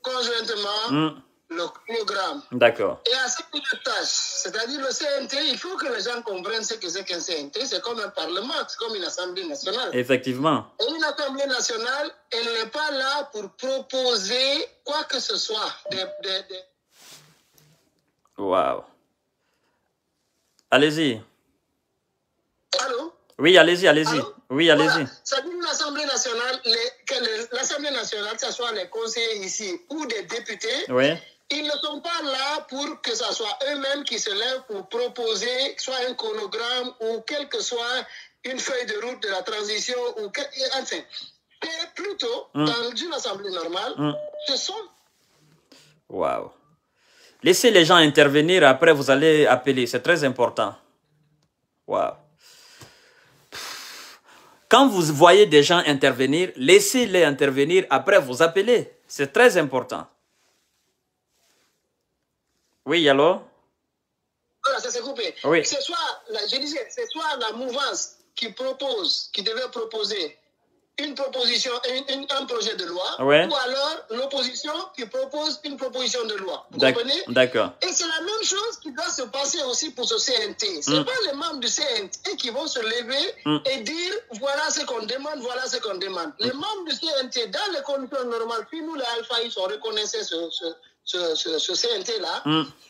conjointement le programme. D'accord. Et à cette tâche, c'est-à-dire le CNT, il faut que les gens comprennent ce que c'est qu'un CNT. C'est comme un parlement, c'est comme une assemblée nationale. Effectivement. Et une assemblée nationale, elle n'est pas là pour proposer quoi que ce soit. Waouh. Allez-y. Allô? Oui, allez-y. Oui, allez-y. Voilà. Ça dit l'Assemblée nationale, l'Assemblée nationale, que ce soit les conseillers ici ou des députés, ils ne sont pas là pour que ce soit eux-mêmes qui se lèvent pour proposer soit un chronogramme ou quelle que soit une feuille de route de la transition. Enfin, c'est plutôt dans une assemblée normale, ce sont... Waouh. Laissez les gens intervenir, après vous allez appeler, c'est très important. Waouh. Quand vous voyez des gens intervenir, laissez-les intervenir, après vous appelez. C'est très important. Oui, allô? Voilà, ça s'est coupé. Oui. C'est soit, je disais, c'est soit la mouvance qui devait proposer une proposition, un projet de loi, ou alors l'opposition qui propose une proposition de loi. Vous comprenez? D'accord. Et c'est la même chose qui doit se passer aussi pour ce CNT. Ce n'est pas les membres du CNT qui vont se lever et dire voilà ce qu'on demande, voilà ce qu'on demande. Les membres du CNT, dans les conditions normales, puis nous les alphaïs, on reconnaissait ce CNT-là,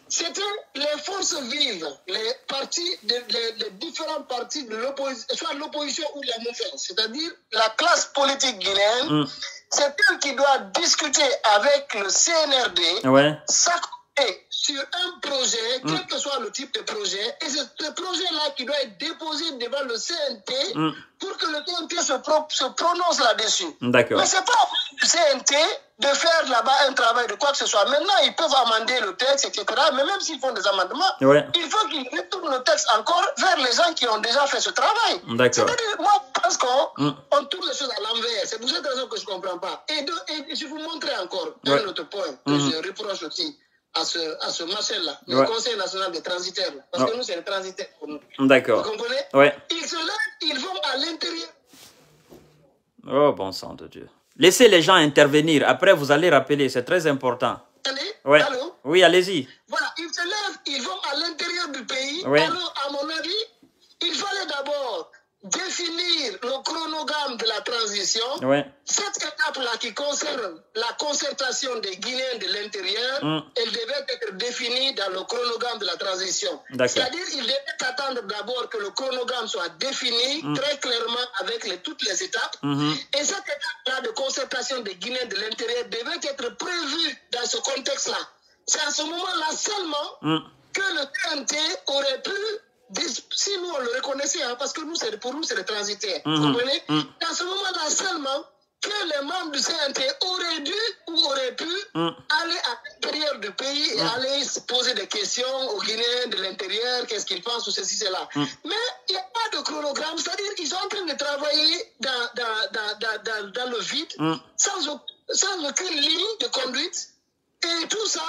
c'était les forces vives, les partis, les différents partis de l'opposition, soit l'opposition ou la mouvance, c'est-à-dire la classe politique guinéenne, c'est elle qui doit discuter avec le CNRD, s'accorder sur un projet, quel que soit le type de projet, et c'est ce projet-là qui doit être déposé devant le CNT pour que le CNT se prononce là-dessus. D'accord. Mais c'est pas le CNT de faire là-bas un travail de quoi que ce soit. Maintenant, ils peuvent amender le texte, etc. Mais même s'ils font des amendements, il faut qu'ils retournent le texte encore vers les gens qui ont déjà fait ce travail. D'accord. C'est-à-dire, moi, je pense qu'on tourne les choses à l'envers. C'est pour cette raison que je ne comprends pas. Et je vais vous montrer encore un autre point que je reproche aussi à ce machin-là, le Conseil national des transitaires. Parce que nous, c'est les transitaires pour nous. D'accord. Vous comprenez? Ouais. Ils se lèvent, ils vont à l'intérieur. Oh, bon sang de Dieu. Laissez les gens intervenir. Après, vous allez rappeler. C'est très important. Allez, ouais. Allô? Oui, allez-y. Voilà, ils se lèvent, ils vont à l'intérieur du pays. Oui. Alors, à mon avis, il fallait d'abord définir le chronogramme de la transition. Oui. Cette étape-là qui concerne la concertation des Guinéens de l'intérieur, elle devait être définie dans le chronogramme de la transition. C'est-à-dire qu'il devait attendre d'abord que le chronogramme soit défini très clairement avec toutes les étapes. Et cette étape-là de concertation des Guinéens de l'intérieur devait être prévue dans ce contexte-là. C'est à ce moment-là seulement que le TNT aurait pu, si nous on le reconnaissait, hein, parce que pour nous c'est le transitaire, vous comprenez? À ce moment-là seulement que les membres du CNT auraient dû ou auraient pu aller à l'intérieur du pays et aller se poser des questions aux Guinéens de l'intérieur, qu'est-ce qu'ils pensent ou ceci, cela. Mais il n'y a pas de chronogramme, c'est-à-dire qu'ils sont en train de travailler dans le vide, sans aucune ligne de conduite, et tout ça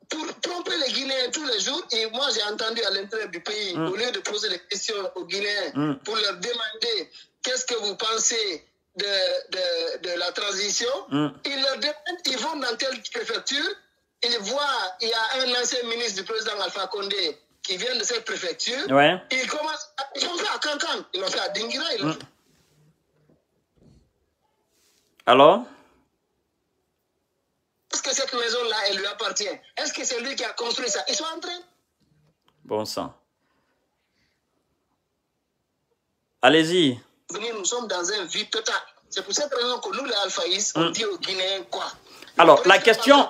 pour tromper les Guinéens tous les jours. Et moi, j'ai entendu à l'intérieur du pays, au lieu de poser des questions aux Guinéens pour leur demander qu'est-ce que vous pensez de la transition, ils leur demandent, ils vont dans telle préfecture, ils voient, il y a un ancien ministre du président Alpha Condé qui vient de cette préfecture, ils commencent, ils l'ont fait à Kankan, ils l'ont fait à Dingira, ils l'ont fait. Alors? Est-ce que cette maison-là, elle lui appartient? Est-ce que c'est lui qui a construit ça? Ils sont en train. Bon sang. Allez-y. Nous sommes dans un vide total. C'est pour cette raison que nous, les Alphaïs, on dit aux Guinéens quoi? Alors, la question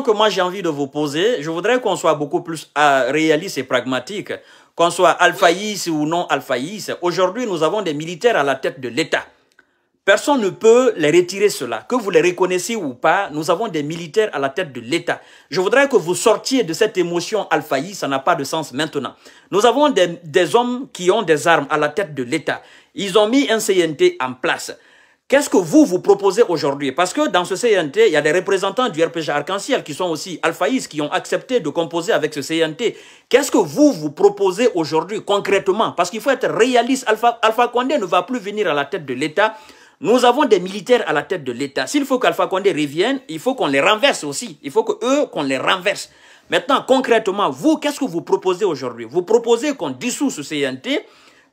que moi j'ai envie de vous poser, je voudrais qu'on soit beaucoup plus réaliste et pragmatique, qu'on soit alphaïs ou non alphaïs. Aujourd'hui, nous avons des militaires à la tête de l'État. Personne ne peut les retirer cela. Que vous les reconnaissiez ou pas, nous avons des militaires à la tête de l'État. Je voudrais que vous sortiez de cette émotion alphaïs, ça n'a pas de sens maintenant. Nous avons des hommes qui ont des armes à la tête de l'État. Ils ont mis un CNT en place. Qu'est-ce que vous proposez aujourd'hui? Parce que dans ce CNT, il y a des représentants du RPG Arc-en-Ciel qui sont aussi alphaïs, qui ont accepté de composer avec ce CNT. Qu'est-ce que vous proposez aujourd'hui concrètement? Parce qu'il faut être réaliste. Alpha Condé ne va plus venir à la tête de l'État. Nous avons des militaires à la tête de l'État. S'il faut qu'Alpha Condé revienne, il faut qu'on les renverse aussi. Il faut qu'on les renverse. Maintenant, concrètement, vous, qu'est-ce que vous proposez aujourd'hui? Vous proposez qu'on dissout ce CNT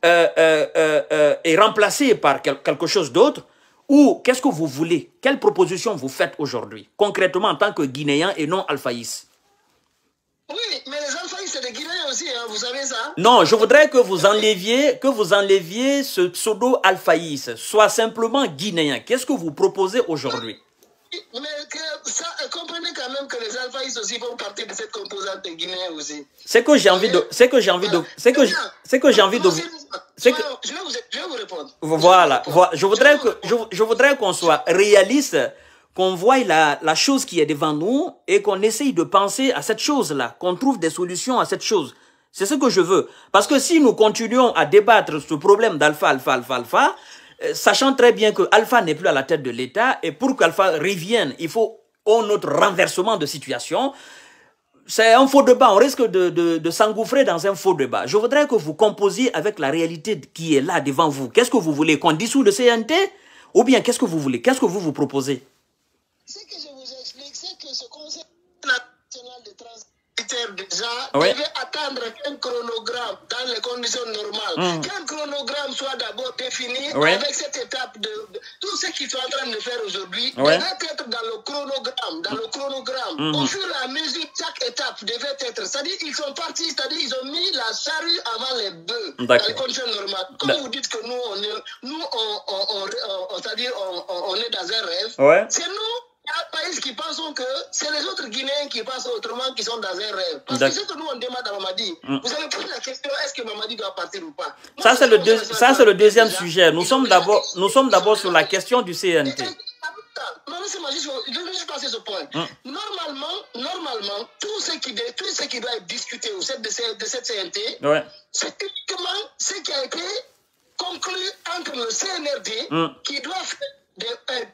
et remplacé par quelque chose d'autre? Ou qu'est-ce que vous voulez? Quelle proposition vous faites aujourd'hui, concrètement en tant que Guinéen et non alphaïs? Oui, mais les alphaïs, c'est des Guinéens aussi, hein, vous savez ça? Non, je voudrais que vous enleviez ce pseudo-alphaïs, soit simplement guinéen. Qu'est-ce que vous proposez aujourd'hui? Mais comprenez quand même que les alphaïs aussi font partie de cette composante des Guinéens aussi. C'est que j'ai envie de... Je vais vous répondre. Voilà. Je voudrais qu'on soit réaliste, qu'on voie la chose qui est devant nous et qu'on essaye de penser à cette chose-là, qu'on trouve des solutions à cette chose. C'est ce que je veux. Parce que si nous continuons à débattre ce problème d'alpha, sachant très bien que Alpha n'est plus à la tête de l'État, et pour qu'Alpha revienne, il faut un autre renversement de situation. C'est un faux débat, on risque de s'engouffrer dans un faux débat. Je voudrais que vous composiez avec la réalité qui est là devant vous. Qu'est-ce que vous voulez? Qu'on dissout le CNT? Ou bien qu'est-ce que vous voulez? Qu'est-ce que vous proposez? Ce que je vous explique, c'est que ce Conseil national de transitaire déjà devait attendre qu'un chronogramme dans les conditions normales, qu'un chronogramme soit d'abord défini avec cette étape de tout ce qu'ils sont en train de faire aujourd'hui devait être dans le chronogramme. Au fur et à mesure, chaque étape devait être, c'est-à-dire ils sont partis, c'est-à-dire ils ont mis la charrue avant les bœufs dans les conditions normales. Comme vous dites que c'est-à-dire on est dans un rêve, c'est nous pays qui pensons que c'est les autres Guinéens qui pensent autrement, qui sont dans un rêve. Parce que ce que nous on demande à Mamadi, vous avez posé la question, est-ce que Mamadi doit partir ou pas? Ça c'est le deuxième sujet. Nous sommes d'abord sur la question du CNT. Non, laissez-moi juste passer ce point. Normalement, tout ce qui doit être discuté au sein de cette CNT, c'est uniquement ce qui a été conclu entre le CNRD qui doit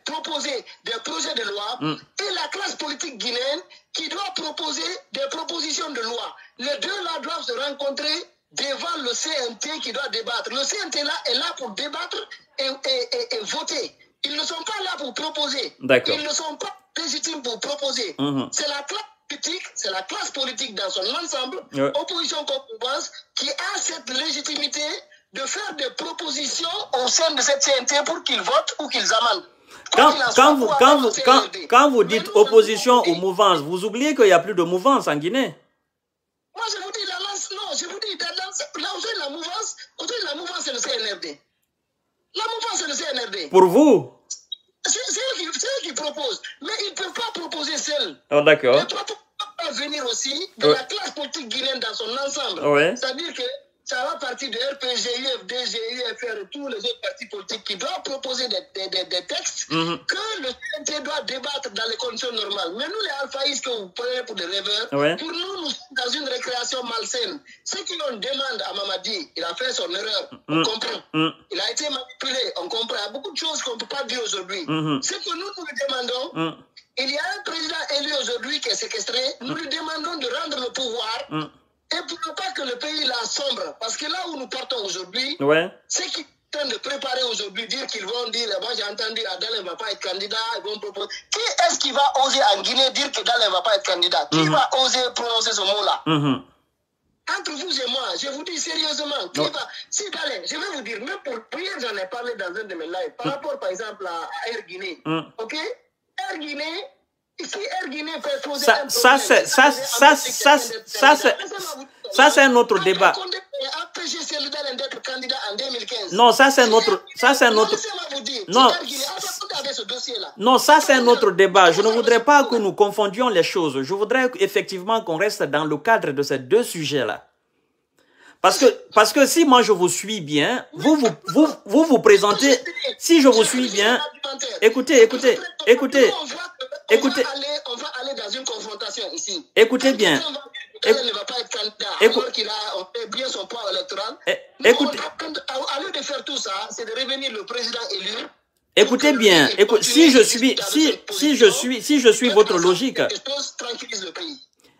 proposer des projets de loi et la classe politique guinéenne qui doit proposer des propositions de loi. Les deux là doivent se rencontrer devant le CNT qui doit débattre. Le CNT là est là pour débattre et pour proposer. D'accord. Ils ne sont pas légitimes pour proposer. C'est la classe politique dans son ensemble, opposition comme mouvance, qui a cette légitimité de faire des propositions au sein de cette CNT pour qu'ils votent ou qu'ils amendent. Quand vous dites opposition aux mouvances, vous oubliez qu'il n'y a plus de mouvance en Guinée. Moi, je vous dis, la mouvance, c'est le CNRD. La mouvance, c'est le CNRD. Pour vous? C'est eux qui proposent. Mais ils ne peuvent pas proposer seuls. Oh, d'accord. Ils peuvent venir aussi de la classe politique guinéenne dans son ensemble. Ouais. C'est-à-dire que ça va partir de RPG, UFD, GIFR et tous les autres partis politiques qui doivent proposer des textes que le CNT doit débattre dans les conditions normales. Mais nous, les alphaïstes que vous prenez pour des rêveurs, pour nous, nous sommes dans une récréation malsaine. Ce que l'on demande à Mamadi, il a fait son erreur, on comprend. Il a été manipulé, on comprend. Il y a beaucoup de choses qu'on ne peut pas dire aujourd'hui. Ce que nous lui demandons, il y a un président élu aujourd'hui qui est séquestré, nous lui demandons de rendre le pouvoir. Et pour ne pas que le pays là sombre, parce que là où nous partons aujourd'hui, c'est qu'ils sont en train de préparer aujourd'hui, dire qu'ils vont dire, moi j'ai entendu Adel ne va pas être candidat, ils vont proposer. Qui est-ce qui va oser en Guinée dire que Adel ne va pas être candidat? Qui va oser prononcer ce mot-là? Entre vous et moi, je vous dis sérieusement, qui va... Si Dalin, je vais vous dire, même pour hier j'en ai parlé dans un de mes lives, par rapport par exemple à Air Guinée, ok? Air Guinée, si Air Guinée peut poser un problème, ça c'est un autre débat. Non, ça c'est notre, non, ça c'est un autre débat. Je ne voudrais pas que nous confondions les choses. Je voudrais effectivement qu'on reste dans le cadre de ces deux sujets-là. Parce que si moi je vous suis bien, vous présentez, si je vous suis bien, écoutez. On va aller dans une confrontation ici. Écoutez bien. Il ne va pas être candidat alors qu'il a fait bien son poids électoral. Écoutez. Au lieu de faire tout ça, c'est de revenir le président élu. Écoutez bien. Si je suis votre logique.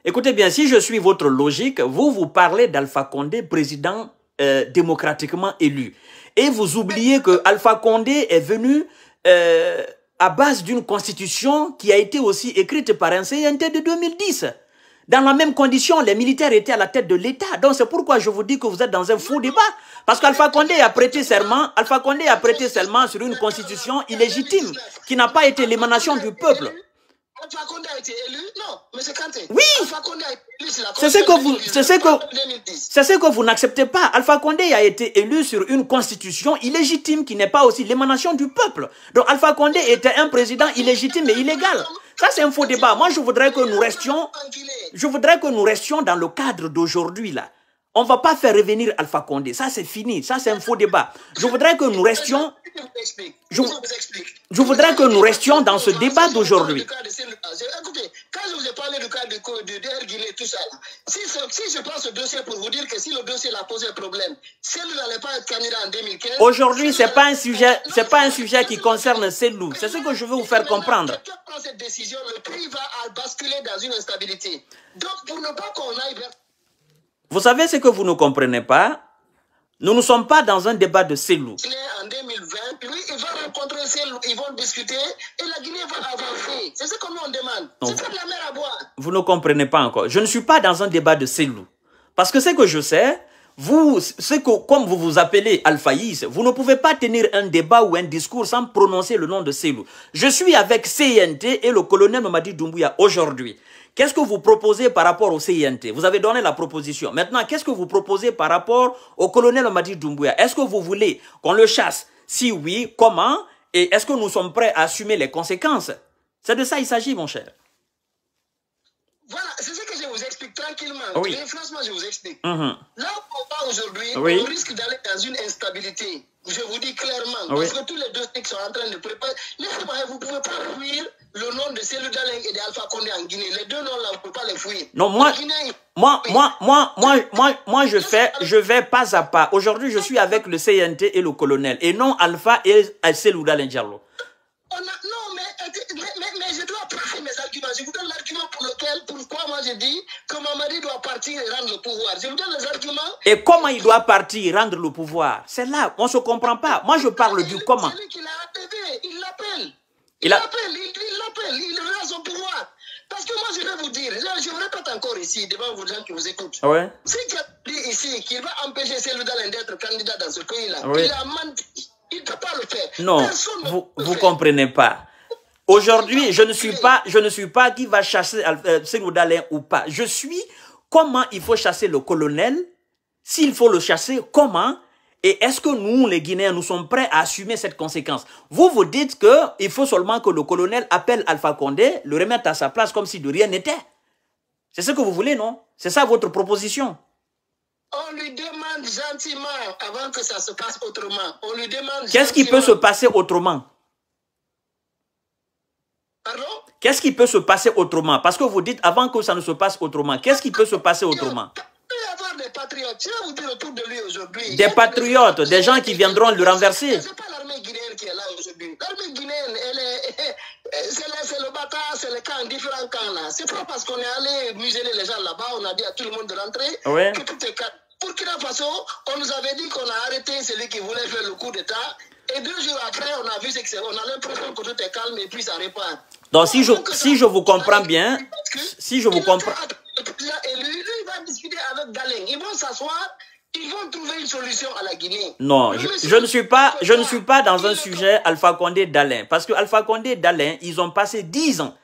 Écoutez bien, si je suis votre logique, vous parlez d'Alpha Condé, président démocratiquement élu. Et vous oubliez que Alpha Condé est venu à base d'une constitution qui a été aussi écrite par un CNT de 2010. Dans la même condition, les militaires étaient à la tête de l'État. Donc c'est pourquoi je vous dis que vous êtes dans un faux débat. Parce qu'Alpha Condé a prêté serment sur une constitution illégitime, qui n'a pas été l'émanation du peuple. Alpha Condé a été élu? Non, mais c'est Kanté. Oui, c'est ce que vous n'acceptez pas. Alpha Condé a été élu sur une constitution illégitime qui n'est pas aussi l'émanation du peuple. Donc Alpha Condé était un président illégitime et illégal. Ça c'est un faux débat. Moi je voudrais que nous restions dans le cadre d'aujourd'hui là. On ne va pas faire revenir Alpha Condé. Ça c'est fini. Ça c'est un faux débat. Je voudrais que nous restions... Je voudrais que nous restions dans ce débat d'aujourd'hui. Écoutez, quand je vous ai parlé du cas de Guinée, tout ça, si je prends ce dossier pour vous dire que si le dossier a posé problème, Cellou n'allait pas être candidat en 2015... Aujourd'hui, ce n'est pas un sujet qui concerne Cellou. C'est ce que je veux vous faire comprendre. Quand on prend cette décision, le pays va basculer dans une instabilité. Donc, pour ne pas qu'on aille vers... Vous savez ce que vous ne comprenez pas? Nous ne sommes pas dans un débat de Cellou. En 2020, lui, il va rencontrer Cellou, ils vont discuter et la Guinée va avancer. C'est ce que nous on demande. C'est ça de la mer à boire. Vous ne comprenez pas encore. Je ne suis pas dans un débat de Cellou. Parce que ce que je sais, comme vous vous appelez alphaïs, vous ne pouvez pas tenir un débat ou un discours sans prononcer le nom de Cellou. Je suis avec CNT et le colonel Mamadi Doumbouya aujourd'hui. Qu'est-ce que vous proposez par rapport au CNT? Vous avez donné la proposition. Maintenant, qu'est-ce que vous proposez par rapport au colonel Mamadi Doumbouya? Est-ce que vous voulez qu'on le chasse? Si oui, comment? Et est-ce que nous sommes prêts à assumer les conséquences? C'est de ça qu'il s'agit, mon cher. Voilà, c'est ce que je vous explique tranquillement. Oui. Mais franchement, je vous explique. Là où on va aujourd'hui, on risque d'aller dans une instabilité. Je vous dis clairement. Parce que tous les dossiers qui sont en train de préparer... Laissez-moi, vous ne pouvez pas fuir le nom de Cellou Dalein et d'Alpha Condé en Guinée. Les deux noms-là, vous ne pouvez pas les fuir. Non, moi, je vais pas à pas. Aujourd'hui, je suis avec le CNT et le colonel. Et non Alpha et Cellou Dalein Diallo. Non, mais je dois préciser mes arguments. Je vous donne l'argument pour lequel, pourquoi moi je dis que Mamadi doit partir et rendre le pouvoir. Je vous donne les arguments. Et comment il doit partir et rendre le pouvoir? C'est là, on ne se comprend pas. Moi, je parle du comment. C'est lui qui l'a appelé, il l'appelle. Il l'appelle, il revient à son pouvoir. Parce que moi, je vais vous dire, je ne répète encore ici, devant vos gens qui vous écoutent. Ouais. Si tu as dit ici qu'il va empêcher Cellou Dalein d'être candidat dans ce pays-là, ouais. il a menti. Il ne peut pas le faire. Non, vous ne comprenez pas. Aujourd'hui, je ne suis pas qui va chasser Cellou Dalein ou pas. Je suis comment il faut chasser le colonel, s'il faut le chasser, comment, et est-ce que nous, les Guinéens, nous sommes prêts à assumer cette conséquence? Vous dites qu'il faut seulement que le colonel appelle Alpha Condé, le remette à sa place comme si de rien n'était. C'est ce que vous voulez, non? C'est ça votre proposition? On lui demande gentiment, avant que ça se passe autrement, on lui demande Qu'est-ce qui peut se passer autrement? Pardon? Qu'est-ce qui peut se passer autrement? Parce que vous dites avant que ça ne se passe autrement. Qu'est-ce qui peut se passer autrement? Il peut y avoir des patriotes. Je vais vous dire autour de lui aujourd'hui. Des patriotes, des gens qui viendront le renverser. Ce n'est pas l'armée guinéenne qui est là aujourd'hui. L'armée guinéenne, c'est le bâtard, c'est le camp, différents camps là. C'est pas parce qu'on est allé museler les gens là-bas, on a dit à tout le monde de rentrer, que tout est calme. Burkina Faso, on nous avait dit qu'on a arrêté celui qui voulait faire le coup d'État. Et 2 jours après, on a vu on a l'impression que tout est calme et puis ça repart. Donc si je vous comprends bien, si je vous comprends... Et lui, il va discuter avec Dalein. Ils vont s'asseoir, ils vont trouver une solution à la Guinée. Non, je ne suis pas dans un sujet Alpha Condé Dalein. Parce que Alpha Condé Dalein, ils ont passé 10 ans.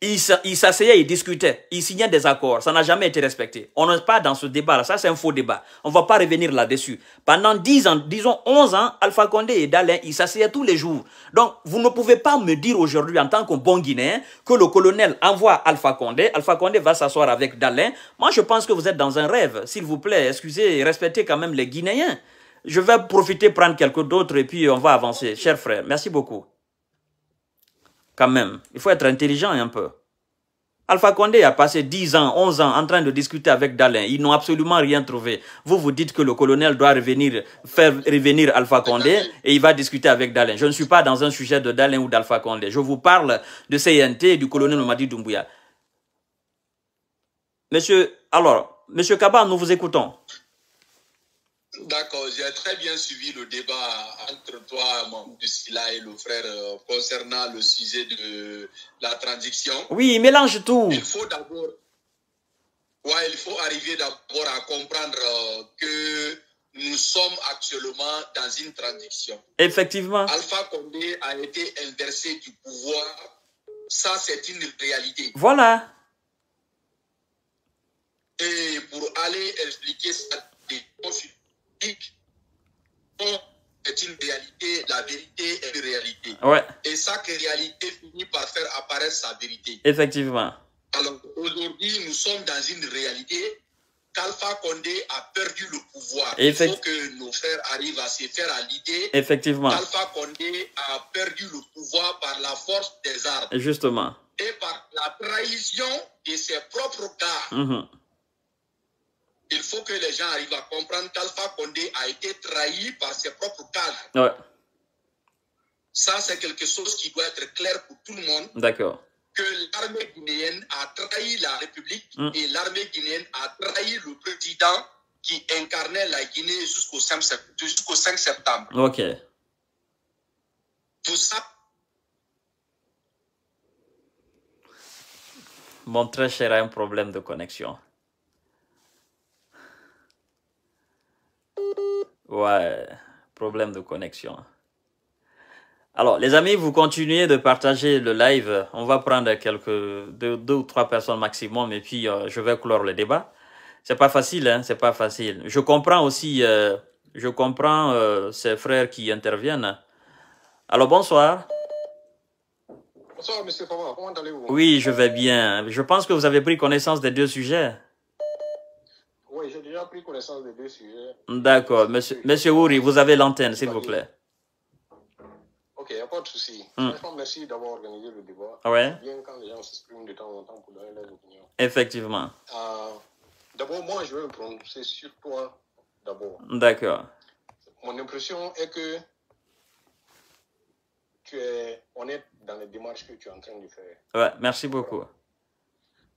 Ils s'asseyaient, ils discutaient, ils signaient des accords. Ça n'a jamais été respecté. On n'est pas dans ce débat-là. Ça, c'est un faux débat. On ne va pas revenir là-dessus. Pendant 10 ans, disons 11 ans, Alpha Condé et Dalein, ils s'asseyaient tous les jours. Donc, vous ne pouvez pas me dire aujourd'hui, en tant que bon Guinéen, que le colonel envoie Alpha Condé va s'asseoir avec Dalein. Moi, je pense que vous êtes dans un rêve. S'il vous plaît, excusez, respectez quand même les Guinéens. Je vais profiter, prendre quelques d'autres et puis on va avancer. Chers frères, merci beaucoup. Quand même, il faut être intelligent un peu. Alpha Condé a passé 10 ans, 11 ans en train de discuter avec Dalein. Ils n'ont absolument rien trouvé. Vous dites que le colonel doit faire revenir Alpha Condé et il va discuter avec Dalein. Je ne suis pas dans un sujet de Dalein ou d'Alpha Condé. Je vous parle de CNT et du colonel Mamadi Doumbouya. Monsieur Kaba, nous vous écoutons. D'accord, j'ai très bien suivi le débat entre toi, Mamoudou Sylla, et le frère concernant le sujet de la transition. Oui, il mélange tout. Il faut arriver d'abord à comprendre que nous sommes actuellement dans une transition. Effectivement. Alpha Condé a été inversé du pouvoir. Ça, c'est une réalité. Voilà. Et pour aller expliquer ça, c'est une réalité, la vérité est une réalité. Ouais. Et chaque réalité finit par faire apparaître sa vérité. Effectivement. Alors aujourd'hui, nous sommes dans une réalité qu'Alpha Condé a perdu le pouvoir. Il faut que nos frères arrivent à se faire à l'idée. Effectivement. qu'Alpha Condé a perdu le pouvoir par la force des armes. Justement. Et par la trahison de ses propres gars. Mm-hmm. Il faut que les gens arrivent à comprendre qu'Alpha Condé a été trahi par ses propres cadres. Ouais. Ça, c'est quelque chose qui doit être clair pour tout le monde. D'accord. Que l'armée guinéenne a trahi la République et l'armée guinéenne a trahi le président qui incarnait la Guinée jusqu'au 5 septembre. Ok. Tout ça. Mon très cher a un problème de connexion. Ouais, problème de connexion. Alors, les amis, vous continuez de partager le live. On va prendre deux ou trois personnes maximum et puis je vais clore le débat. C'est pas facile, hein, c'est pas facile. Je comprends aussi, ces frères qui interviennent. Alors, bonsoir. Bonsoir, M. Fama, comment allez-vous? Oui, je vais bien. Je pense que vous avez pris connaissance des deux sujets. Oui, j'ai déjà pris connaissance des deux sujets. D'accord. Monsieur Wouri, vous avez l'antenne, s'il vous plaît. Ok, il n'y a pas de souci. Merci d'avoir organisé le débat. Ouais. C'est bien quand les gens s'expriment de temps en temps pour donner leurs opinions. Effectivement. D'abord, moi, je vais me prononcer sur toi d'abord. D'accord. Mon impression est que tu es honnête dans les démarches que tu es en train de faire. Ouais, merci beaucoup.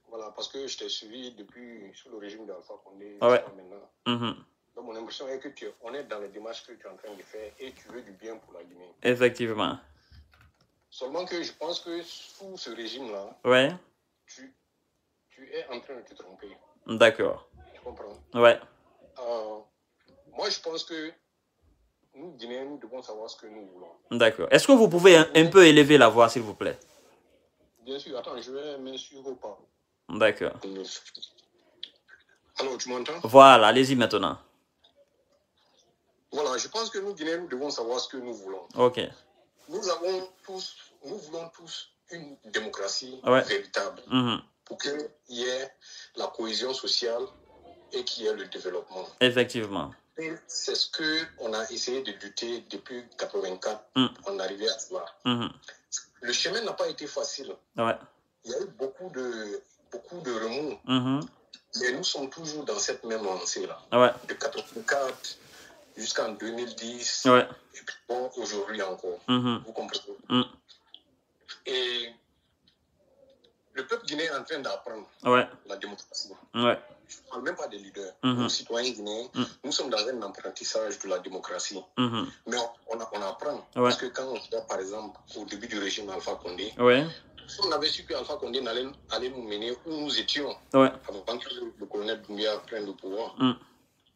Voilà, parce que je t'ai suivi depuis sous le régime d'Alpha Condé jusqu'à maintenant. Mm-hmm. Donc, mon impression est que tu es honnête dans les démarches que tu es en train de faire et tu veux du bien pour la Guinée. Effectivement. Seulement que je pense que sous ce régime-là, ouais. tu es en train de te tromper. D'accord. Tu comprends? Ouais. Moi, je pense que nous, Guinéens, nous devons savoir ce que nous voulons. D'accord. Est-ce que vous pouvez un peu élever la voix, s'il vous plaît? Bien sûr. Attends, je vais m'insurer au pas. D'accord. Alors, tu m'entends? Voilà, allez-y maintenant. Voilà, je pense que nous, Guinéens, nous devons savoir ce que nous voulons. Ok. Nous voulons tous une démocratie véritable pour qu'il y ait la cohésion sociale et qu'il y ait le développement. Effectivement. Et c'est ce qu'on a essayé de lutter depuis 1984, on arrivait à cela. Le chemin n'a pas été facile. Ouais. Il y a eu beaucoup de remous. Mais nous sommes toujours dans cette même lancée-là. Ouais. De 1984 jusqu'en 2010. Ouais. Et puis bon, aujourd'hui encore. Vous comprenez? Et le peuple guinéen est en train d'apprendre la démocratie. Ouais. Je ne parle même pas des leaders. Nous, citoyens guinéens, nous sommes dans un apprentissage de la démocratie. Mais on apprend. Parce que quand on regarde, par exemple, au début du régime Alpha Condé, si on avait su que Alpha Condé allait nous mener où nous étions, avant que le colonel Doumbia prenne le pouvoir.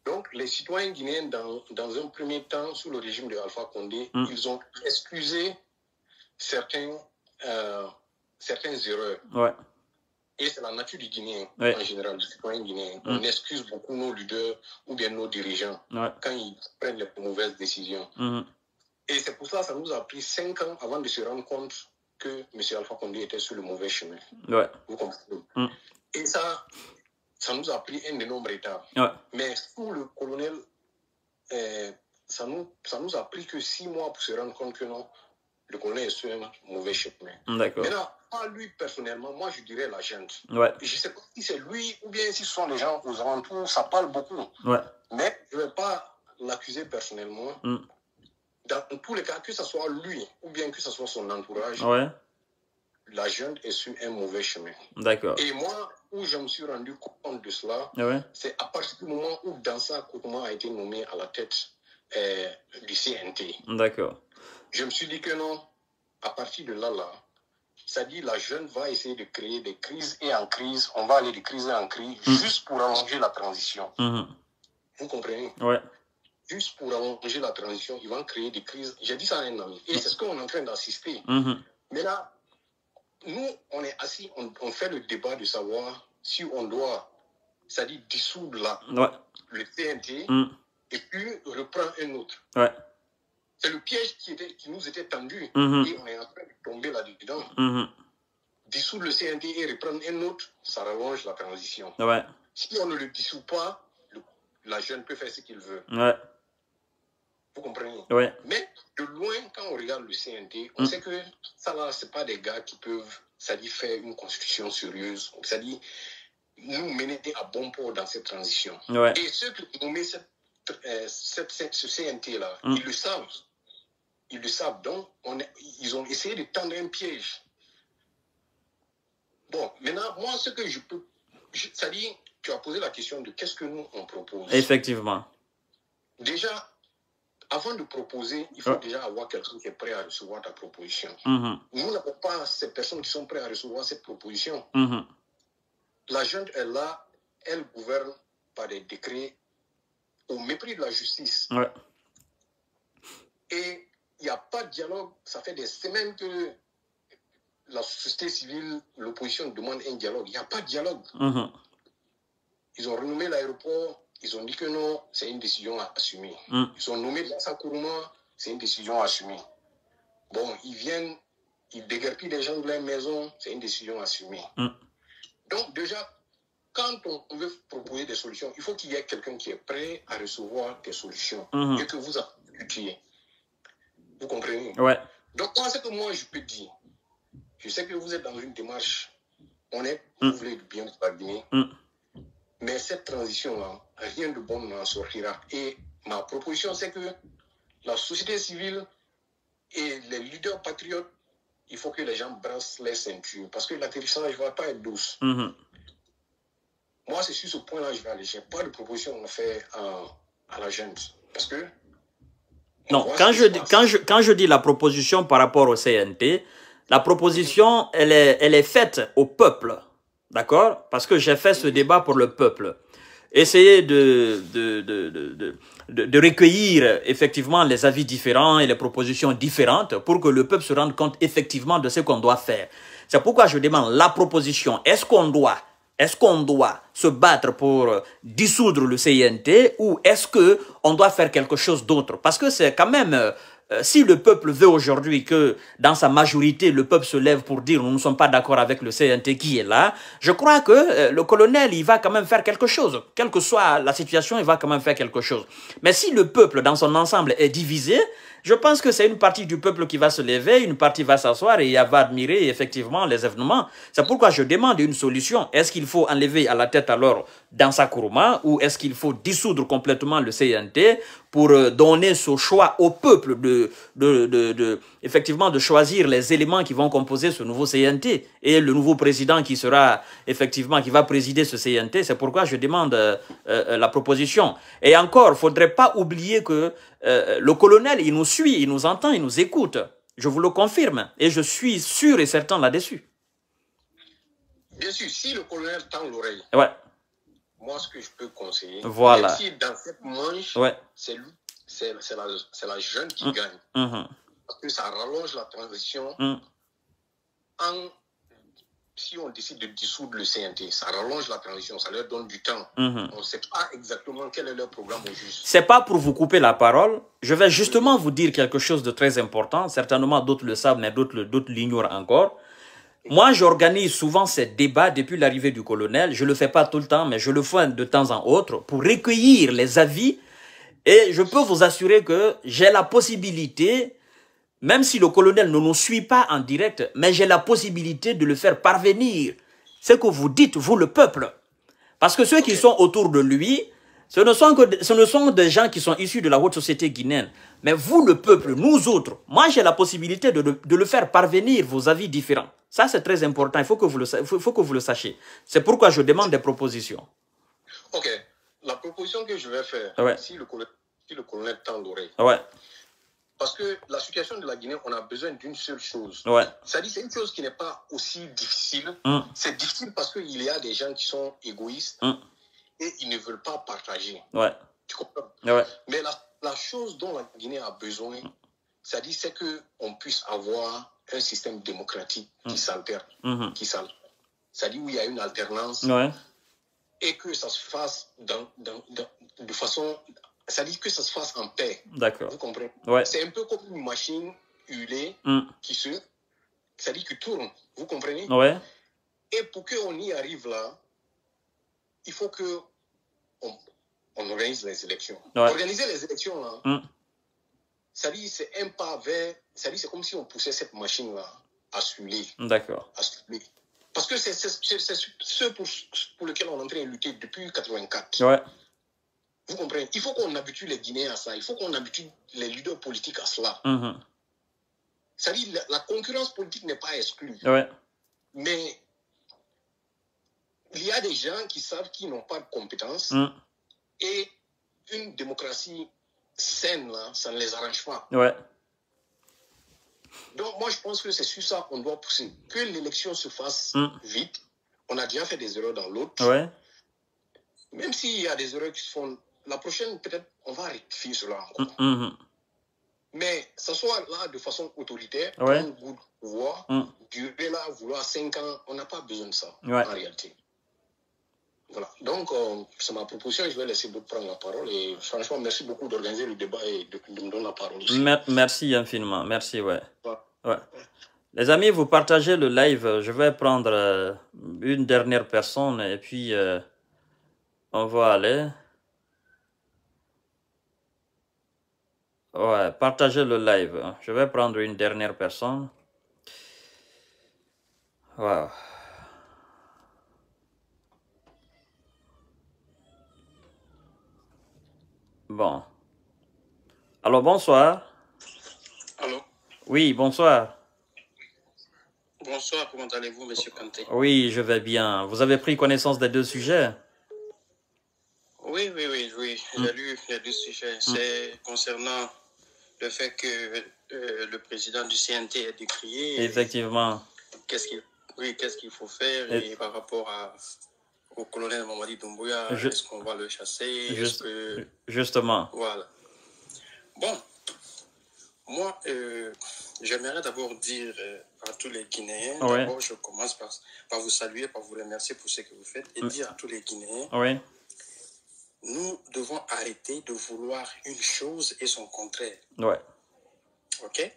Donc, les citoyens guinéens, dans un premier temps, sous le régime de Alpha Condé, ils ont excusé certaines erreurs. Ouais. Et c'est la nature du Guinéen, en général, du citoyen guinéen. On excuse beaucoup nos leaders ou bien nos dirigeants quand ils prennent les mauvaises décisions. Et c'est pour ça que ça nous a pris 5 ans avant de se rendre compte que M. Alpha Condé était sur le mauvais chemin. Ouais. Vous comprenez? Et ça nous a pris un énorme retard. Mais sous le colonel, ça nous a pris que 6 mois pour se rendre compte que non, le colonel est sur un mauvais chemin. D'accord. Maintenant, pas lui personnellement, moi je dirais la gente. Ouais. Je ne sais pas si c'est lui ou bien si ce sont les gens aux alentours, ça parle beaucoup. Ouais. Mais je ne vais pas l'accuser personnellement. Dans tous les cas, que ce soit lui ou bien que ce soit son entourage, la gente est sur un mauvais chemin. D'accord. Et moi, où je me suis rendu compte de cela, c'est à partir du moment où Dansa Koukouma a été nommé à la tête du CNT. D'accord. Je me suis dit que non, à partir de là, ça dit la jeune va essayer de créer des crises et en crise, on va aller de crise en crise juste pour allonger la transition. Vous comprenez? Ouais. Juste pour allonger la transition, ils vont créer des crises. J'ai dit ça à un ami et c'est ce qu'on est en train d'assister. Mais là, nous, on est assis, on fait le débat de savoir si on doit, ça dit dissoudre le TNT et puis reprendre un autre. Ouais. C'est le piège qui nous était tendu et on est en train de tomber là-dedans. Dissoudre le CNT et reprendre un autre, ça rallonge la transition. Ouais. Si on ne le dissout pas, la jeune peut faire ce qu'il veut. Ouais. Vous comprenez? Ouais. Mais de loin, quand on regarde le CNT, on sait que ça là, ce n'est pas des gars qui peuvent, ça dit, faire une constitution sérieuse. Ça dit, nous mener à bon port dans cette transition. Ouais. Et ceux qui ont mis ce CNT-là, ils le savent. Ils le savent. Donc, ils ont essayé de tendre un piège. Bon, maintenant, moi, ce que je peux... Ça dit, tu as posé la question de qu'est-ce que nous, on propose. Effectivement. Déjà, avant de proposer, il faut déjà avoir quelqu'un qui est prêt à recevoir ta proposition. Nous n'avons pas ces personnes qui sont prêtes à recevoir cette proposition. La junte est là, elle gouverne par des décrets au mépris de la justice. Ouais. Et il n'y a pas de dialogue. Ça fait des semaines que la société civile, l'opposition demande un dialogue. Il n'y a pas de dialogue. Ils ont renommé l'aéroport. Ils ont dit que non, c'est une décision à assumer. Ils ont nommé Dansa Koukouma, c'est une décision à assumer. Bon, ils viennent, ils déguerpillent des gens de leur maison, c'est une décision à assumer. Donc déjà, quand on veut proposer des solutions, il faut qu'il y ait quelqu'un qui est prêt à recevoir des solutions et que vous appliquiez. Vous comprenez? Ouais. Donc moi, ce que moi je peux dire, je sais que vous êtes dans une démarche honnête, vous voulez bien vous bargainer. Mais cette transition-là, rien de bon n'en sortira. Et ma proposition, c'est que la société civile et les leaders patriotes, il faut que les gens brassent les ceintures. Parce que l'atterrissage ne va pas être douce. Moi, c'est sur ce point-là que je vais aller. Je n'ai pas de proposition à faire à la gente. Parce que... Non, quand je dis la proposition par rapport au CNT, La proposition, elle est faite au peuple. D'accord? Parce que j'ai fait ce débat pour le peuple. Essayer de recueillir effectivement les avis différents et les propositions différentes pour que le peuple se rende compte effectivement de ce qu'on doit faire. C'est pourquoi je demande la proposition. Est-ce qu'on doit se battre pour dissoudre le CNT ou est-ce qu'on doit faire quelque chose d'autre? Parce que c'est quand même... si le peuple veut aujourd'hui que, dans sa majorité, le peuple se lève pour dire « nous ne sommes pas d'accord avec le CNT qui est là », je crois que le colonel, il va quand même faire quelque chose. Quelle que soit la situation, il va quand même faire quelque chose. Mais si le peuple, dans son ensemble, est divisé, je pense que c'est une partie du peuple qui va se lever, une partie va s'asseoir et va admirer effectivement les événements. C'est pourquoi je demande une solution. Est-ce qu'il faut enlever à la tête alors Dansa Kourouma ou est-ce qu'il faut dissoudre complètement le CNT pour donner ce choix au peuple effectivement de choisir les éléments qui vont composer ce nouveau CNT et le nouveau président qui sera effectivement, qui va présider ce CNT. C'est pourquoi je demande la proposition. Et encore, il ne faudrait pas oublier que le colonel, il nous suit, il nous entend, il nous écoute. Je vous le confirme et je suis sûr et certain là-dessus. Bien sûr, si le colonel tend l'oreille. Ouais. Moi, ce que je peux conseiller, voilà. même si dans cette manche, ouais. c'est la jeune qui gagne. Parce que ça rallonge la transition. Si on décide de dissoudre le CNT, ça rallonge la transition, ça leur donne du temps. On ne sait pas exactement quel est leur programme au juste. C'est pas pour vous couper la parole. Je vais justement vous dire quelque chose de très important. Certainement, d'autres le savent, mais d'autres l'ignorent encore. Moi, j'organise souvent ces débats depuis l'arrivée du colonel. Je ne le fais pas tout le temps, mais je le fais de temps en autre pour recueillir les avis. Et je peux vous assurer que j'ai la possibilité, même si le colonel ne nous suit pas en direct, mais j'ai la possibilité de le faire parvenir. Ce que vous dites, vous, le peuple. Parce que ceux qui sont autour de lui, ce ne sont des gens qui sont issus de la haute société guinéenne. Mais vous, le peuple, nous autres, moi, j'ai la possibilité de le faire parvenir vos avis différents. Ça, c'est très important. Il faut que vous le sachiez. C'est pourquoi je demande des propositions. Ok. La proposition que je vais faire, ouais. si le colonel tend l'oreille. Ouais. Parce que la situation de la Guinée, on a besoin d'une seule chose. Ouais. C'est-à-dire, c'est une chose qui n'est pas aussi difficile. C'est difficile parce qu'il y a des gens qui sont égoïstes et ils ne veulent pas partager. Ouais. Tu comprends? Ouais. Mais la chose dont la Guinée a besoin, c'est-à-dire, c'est qu'on puisse avoir un système démocratique qui s'alterne, c'est-à-dire où il y a une alternance et que ça se fasse de façon... C'est-à-dire que ça se fasse en paix. D'accord. Vous comprenez? Ouais. C'est un peu comme une machine huilée c'est-à-dire qui tourne. Vous comprenez? Ouais. Et pour qu'on y arrive là, il faut qu'on organise les élections. Ouais. Organiser les élections là, c'est-à-dire c'est un pas vers... C'est-à-dire c'est comme si on poussait cette machine-là à suivre. D'accord. Parce que c'est ce pour lequel on est en train de lutter depuis 1984. Ouais. Vous comprenez? Il faut qu'on habitue les Guinéens à ça. Il faut qu'on habitue les leaders politiques à cela. C'est-à-dire la concurrence politique n'est pas exclue. Ouais. Mais il y a des gens qui savent qu'ils n'ont pas de compétences et une démocratie saine, là, ça ne les arrange pas. Ouais. Donc, moi, je pense que c'est sur ça qu'on doit pousser. Que l'élection se fasse vite. On a déjà fait des erreurs dans l'autre. Ouais. Même s'il y a des erreurs qui se font, la prochaine, peut-être, on va rectifier cela encore. Mais ça soit là de façon autoritaire, un goût de pouvoir, durer là, vouloir 5 ans, on n'a pas besoin de ça, en réalité. Voilà. Donc, c'est ma proposition. Je vais laisser d'autres prendre la parole. Et franchement, merci beaucoup d'organiser le débat et de me donner la parole aussi. Merci infiniment. Merci, ouais. Les amis, vous partagez le live. Je vais prendre une dernière personne et puis on va aller. Ouais, partagez le live. Je vais prendre une dernière personne. Wow. Bon. Alors, bonsoir. Allô? Oui, bonsoir. Bonsoir, comment allez-vous, monsieur Kanté? Oui, je vais bien. Vous avez pris connaissance des deux sujets? Oui. J'ai lu les deux sujets. C'est concernant le fait que le président du CNT ait décrié. Effectivement. Qu'est-ce qu'il faut faire et par rapport au colonel Mamadi Doumbouya, est-ce qu'on va le chasser? Justement. Voilà. Bon, moi, j'aimerais d'abord dire à tous les Guinéens, d'abord je commence par vous saluer, par vous remercier pour ce que vous faites et dire à tous les Guinéens, nous devons arrêter de vouloir une chose et son contraire. Ok?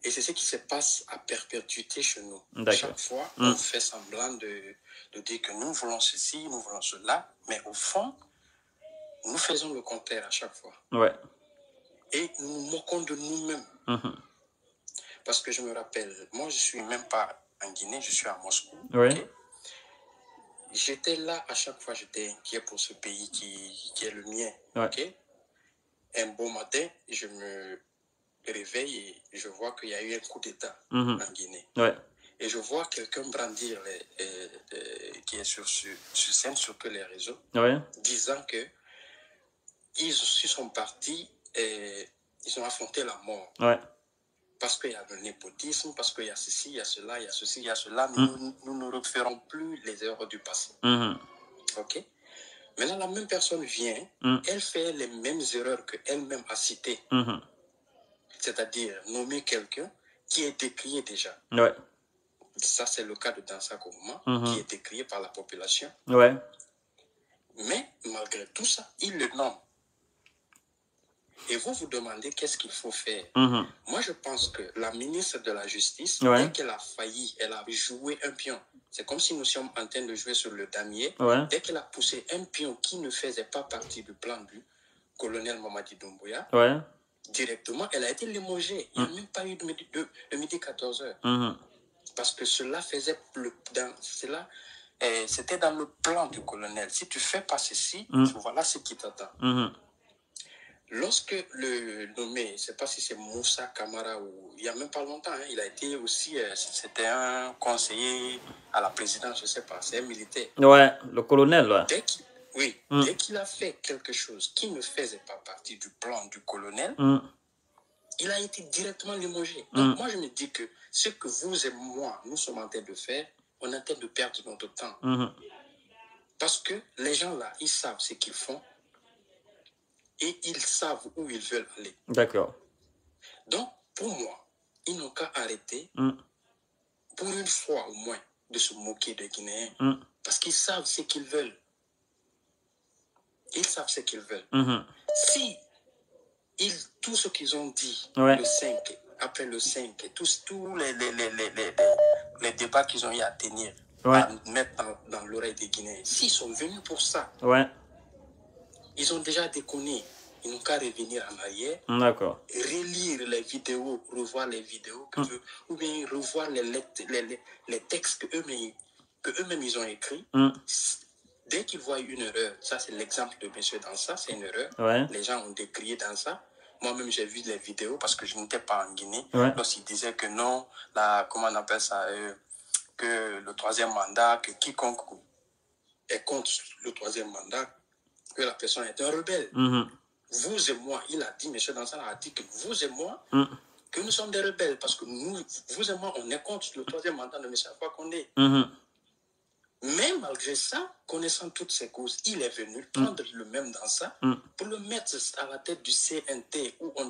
Et c'est ce qui se passe à perpétuité chez nous. Chaque fois, on fait semblant de dire que nous voulons ceci, nous voulons cela, mais au fond, nous faisons le contraire à chaque fois. Et nous nous moquons de nous-mêmes. Parce que je me rappelle, moi je ne suis même pas en Guinée, je suis à Moscou. Okay? J'étais là à chaque fois, j'étais inquiet pour ce pays qui est le mien. Okay? Un beau matin, je me réveille et je vois qu'il y a eu un coup d'État en Guinée. Et je vois quelqu'un brandir qui est sur scène, sur tous les réseaux, disant que ils sont partis et ils ont affronté la mort. Parce qu'il y a le népotisme, parce qu'il y a ceci, il y a cela, il y a ceci, il y a cela, mais nous ne referons plus les erreurs du passé. Ok? Maintenant, la même personne vient, elle fait les mêmes erreurs qu'elle-même a citées. C'est-à-dire nommer quelqu'un qui est décrié déjà. Ça, c'est le cas de Dansa Kourouma, qui est décrié par la population. Mais malgré tout ça, il le nomme. Et vous vous demandez qu'est-ce qu'il faut faire. Moi, je pense que la ministre de la Justice, dès qu'elle a failli, elle a joué un pion. C'est comme si nous sommes en train de jouer sur le damier. Dès qu'elle a poussé un pion qui ne faisait pas partie du plan du colonel Mamadi Doumbouya, directement, elle a été limogée. Il n'y a même pas eu de midi 14h. Parce que cela faisait c'était dans le plan du colonel. Si tu ne fais pas ceci, voilà ce qui t'attend. Lorsque le nommé, je ne sais pas si c'est Moussa Kamara ou il n'y a même pas longtemps, il a été aussi, c'était un conseiller à la présidence, je ne sais pas, c'est un militaire. Le colonel, dès qu'il a fait quelque chose qui ne faisait pas partie du plan du colonel, il a été directement limogé. Donc moi je me dis que ce que vous et moi, nous sommes en train de faire, on est en train de perdre notre temps. Parce que les gens là, ils savent ce qu'ils font. Et ils savent où ils veulent aller. D'accord. Donc, pour moi, ils n'ont qu'à arrêter, pour une fois au moins, de se moquer des Guinéens. Parce qu'ils savent ce qu'ils veulent. Ils savent ce qu'ils veulent. Si tout ce qu'ils ont dit le 5, après le 5, et tous les débats qu'ils ont eu à tenir, à mettre dans l'oreille des Guinéens, s'ils sont venus pour ça, ils ont déjà déconné. Ils n'ont qu'à revenir en arrière, relire les vidéos, revoir les vidéos, ou bien revoir les textes qu'eux-mêmes ils ont écrits. Dès qu'ils voient une erreur, ça c'est l'exemple de M. Dansa, c'est une erreur. Les gens ont décrié Dansa. Moi-même j'ai vu les vidéos parce que je n'étais pas en Guinée. Lorsqu'ils disaient que non, comment on appelle ça, que le troisième mandat, que quiconque est contre le troisième mandat, que la personne est un rebelle. Vous et moi, il a dit, M. Dansa a dit que vous et moi, que nous sommes des rebelles, parce que vous et moi, on est contre le troisième mandat de M. Alpha Condé. Mais malgré ça, connaissant toutes ces causes, il est venu prendre le même Dansa pour le mettre à la tête du CNT, où on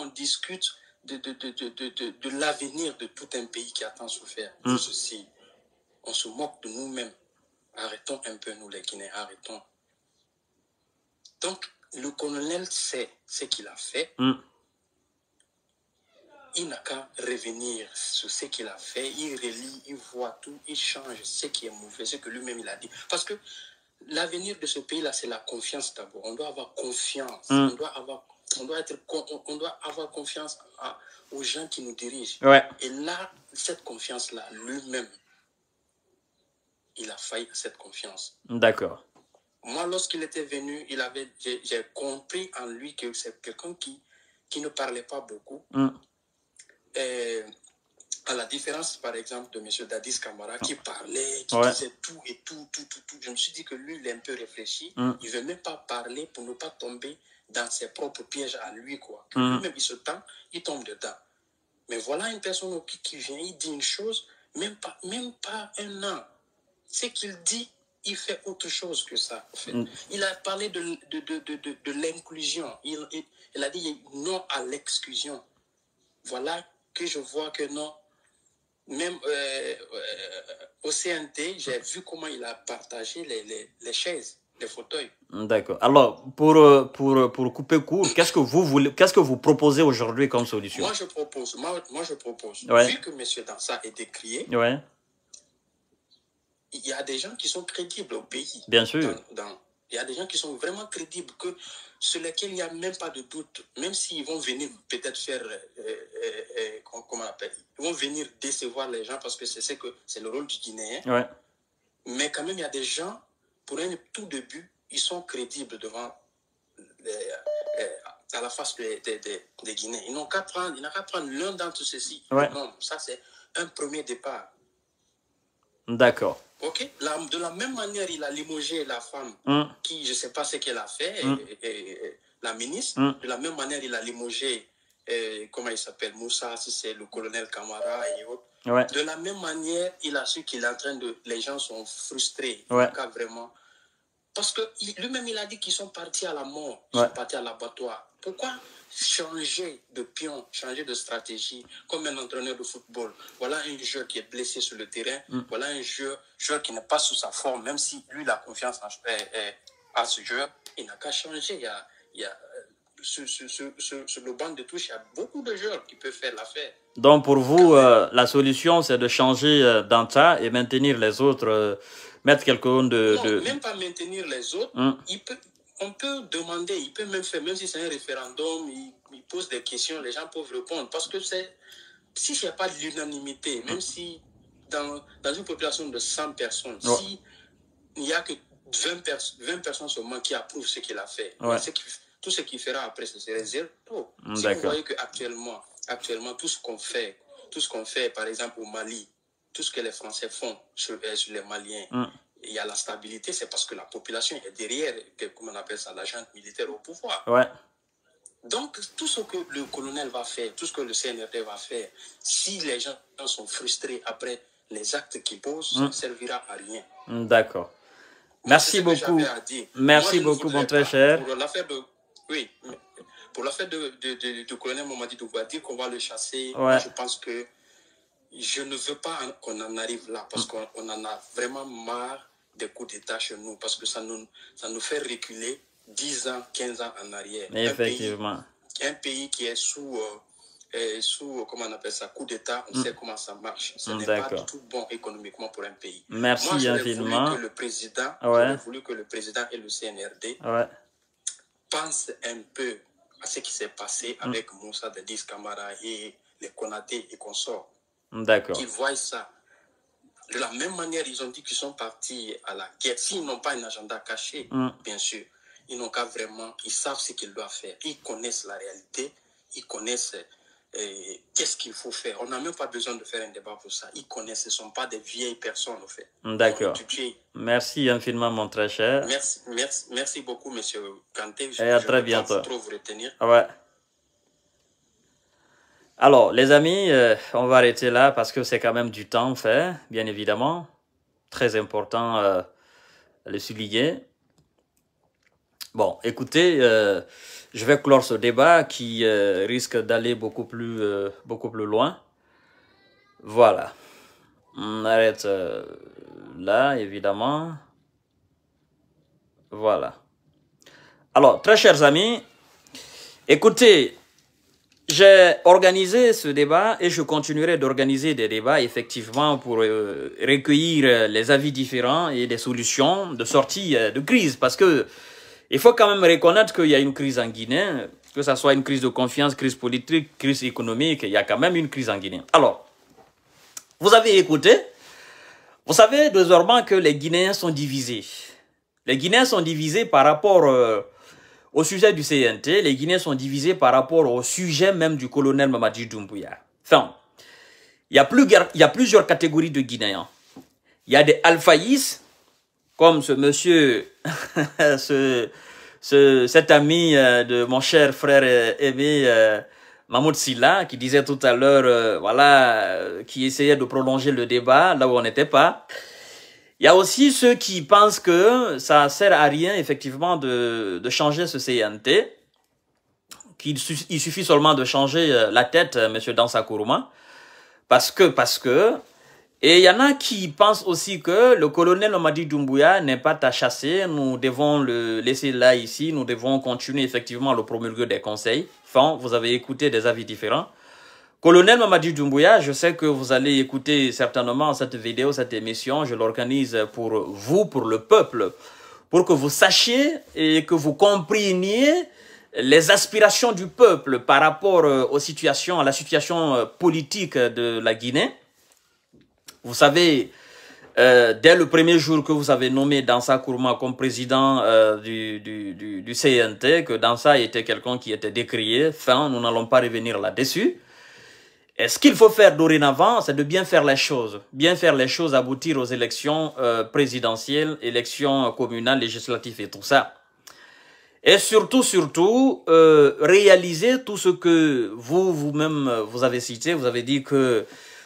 discute de l'avenir de tout un pays qui a tant souffert. Ceci, on se moque de nous-mêmes. Arrêtons un peu, nous les Guinéens, arrêtons. Donc, le colonel sait ce qu'il a fait. Il n'a qu'à revenir sur ce qu'il a fait. Il relit, il voit tout, il change ce qui est mauvais, ce que lui-même il a dit. Parce que l'avenir de ce pays-là, c'est la confiance d'abord. On doit avoir confiance. On doit avoir confiance aux gens qui nous dirigent. Et là, cette confiance-là, lui-même, il a failli à cette confiance. D'accord. Moi, lorsqu'il était venu, j'ai compris en lui que c'est quelqu'un qui ne parlait pas beaucoup. À la différence, par exemple, de M. Dadis Camara, qui parlait, qui disait tout et tout. Je me suis dit que lui, il est un peu réfléchi. Il ne veut même pas parler pour ne pas tomber dans ses propres pièges à lui, quoi. Lui-même, il se tend, il tombe dedans. Mais voilà une personne qui vient, il dit une chose, même pas un an. Ce qu'il dit, il fait autre chose que ça. En fait. Il a parlé de l'inclusion. Il a dit non à l'exclusion. Voilà que je vois que non. Même au CNT, j'ai vu comment il a partagé les chaises, les fauteuils. D'accord. Alors, pour couper court, qu'est-ce que vous proposez aujourd'hui comme solution? Moi, je propose, ouais. Vu que M. Dansa est décrié, ouais. il y a des gens qui sont crédibles au pays. Bien sûr. Il y a des gens qui sont vraiment crédibles, sur lesquels il n'y a même pas de doute, même s'ils vont venir peut-être faire, comment on appelle, ils vont venir décevoir les gens parce que c'est le rôle du Guinéen. Ouais. Mais quand même, il y a des gens, pour un tout début, ils sont crédibles devant, à la face des Guinéens. Ils n'ont qu'à prendre l'un d'entre ceux-ci. Ouais. Non, ça c'est un premier départ. D'accord. Ok. De la même manière, il a limogé la femme qui, je ne sais pas ce qu'elle a fait, la ministre. De la même manière, il a limogé, comment il s'appelle, Moussa, si c'est le colonel Camara et autres. Ouais. De la même manière, il a su qu'il est en train de... Les gens sont frustrés. Ouais. Vraiment. Parce que lui-même, il a dit qu'ils sont partis à la mort. Ils sont partis à l'abattoir. Pourquoi changer de pion, changer de stratégie, comme un entraîneur de football? Voilà un joueur qui est blessé sur le terrain. Voilà un joueur qui n'est pas sous sa forme, même si lui, il a confiance à ce joueur. Il n'a qu'à changer. Il y a sur le banc de touche, il y a beaucoup de joueurs qui peuvent faire l'affaire. Donc, pour vous, la solution, c'est de changer Danta et maintenir les autres, mettre quelqu'un Non, même pas maintenir les autres. On peut demander, il peut même faire, même si c'est un référendum, il pose des questions, les gens peuvent répondre. Parce que si il n'y a pas de l'unanimité, même si dans une population de 100 personnes, si il n'y a que 20 personnes seulement qui approuvent ce qu'il a fait, tout ce qu'il fera après, ce serait zéro. Si vous voyez qu'actuellement, tout ce qu'on fait, par exemple au Mali, tout ce que les Français font sur les Maliens, il y a la stabilité, c'est parce que la population est derrière, comment on appelle ça, la junte militaire au pouvoir. Ouais. Donc, tout ce que le colonel va faire, tout ce que le CNRD va faire, si les gens sont frustrés après les actes qu'ils posent, ça ne servira à rien. D'accord. Merci beaucoup. Merci beaucoup, mon très cher. Pour l'affaire du colonel Mamadi Doumbouya, qu'on va le chasser, moi, je pense que je ne veux pas qu'on en arrive là, parce qu'on en a vraiment marre des coups d'État chez nous, parce que ça nous fait reculer 10 ans, 15 ans en arrière. Effectivement. Un pays qui est sous comment on appelle ça, coup d'État, on sait comment ça marche. Ce n'est pas du tout bon économiquement pour un pays. Merci infiniment. J'aurais voulu que le président et le CNRD pensent un peu à ce qui s'est passé avec Moussa Dadis Camara et les Konaté et consorts. D'accord. Qu'ils voient ça. De la même manière, ils ont dit qu'ils sont partis à la guerre. S'ils n'ont pas un agenda caché, bien sûr, ils n'ont qu'à vraiment, ils savent ce qu'ils doivent faire. Ils connaissent la réalité, ils connaissent qu'est-ce qu'il faut faire. On n'a même pas besoin de faire un débat pour ça. Ils connaissent, ce ne sont pas des vieilles personnes, en fait. D'accord. Merci infiniment, mon très cher. Merci beaucoup, monsieur Kanté. Et à très bientôt. Je ne peux pas trop vous retenir. Ouais. Alors, les amis, on va arrêter là parce que c'est quand même du temps fait, bien évidemment. Très important le souligner. Bon, écoutez, je vais clore ce débat qui risque d'aller beaucoup plus loin. Voilà. On arrête là, évidemment. Voilà. Alors, très chers amis, écoutez, j'ai organisé ce débat et je continuerai d'organiser des débats effectivement pour recueillir les avis différents et des solutions de sortie de crise. Parce que il faut quand même reconnaître qu'il y a une crise en Guinée, que ce soit une crise de confiance, crise politique, crise économique, il y a quand même une crise en Guinée. Alors, vous avez écouté, vous savez désormais que les Guinéens sont divisés. Les Guinéens sont divisés par rapport au sujet du CNT, les Guinéens sont divisés par rapport au sujet même du colonel Mamadi Doumbouya. Enfin, il y a plusieurs catégories de Guinéens. Il y a des alphaïs, comme ce monsieur, cet ami de mon cher frère aimé Mahmoud Silla, qui disait tout à l'heure, voilà, qui essayait de prolonger le débat là où on n'était pas. Il y a aussi ceux qui pensent que ça sert à rien, effectivement, de changer ce CNT, qu'il suffit seulement de changer la tête, M. Dansa Kourouma, parce que, et il y en a qui pensent aussi que le colonel Mamadi Doumbouya n'est pas à chasser, nous devons le laisser là, ici, nous devons continuer effectivement le promulguer des conseils. Enfin, vous avez écouté des avis différents. Colonel Mamadi Doumbouya, je sais que vous allez écouter certainement cette vidéo, cette émission, je l'organise pour vous, pour le peuple, pour que vous sachiez et que vous compreniez les aspirations du peuple par rapport aux situations, à la situation politique de la Guinée. Vous savez, dès le premier jour que vous avez nommé Dansa Kourouma comme président du CNT, que Dansa était quelqu'un qui était décrié, enfin, nous n'allons pas revenir là-dessus. Et ce qu'il faut faire dorénavant, c'est de bien faire les choses, aboutir aux élections présidentielles, élections communales, législatives et tout ça. Et surtout, réaliser tout ce que vous-même, vous avez cité. Vous avez dit que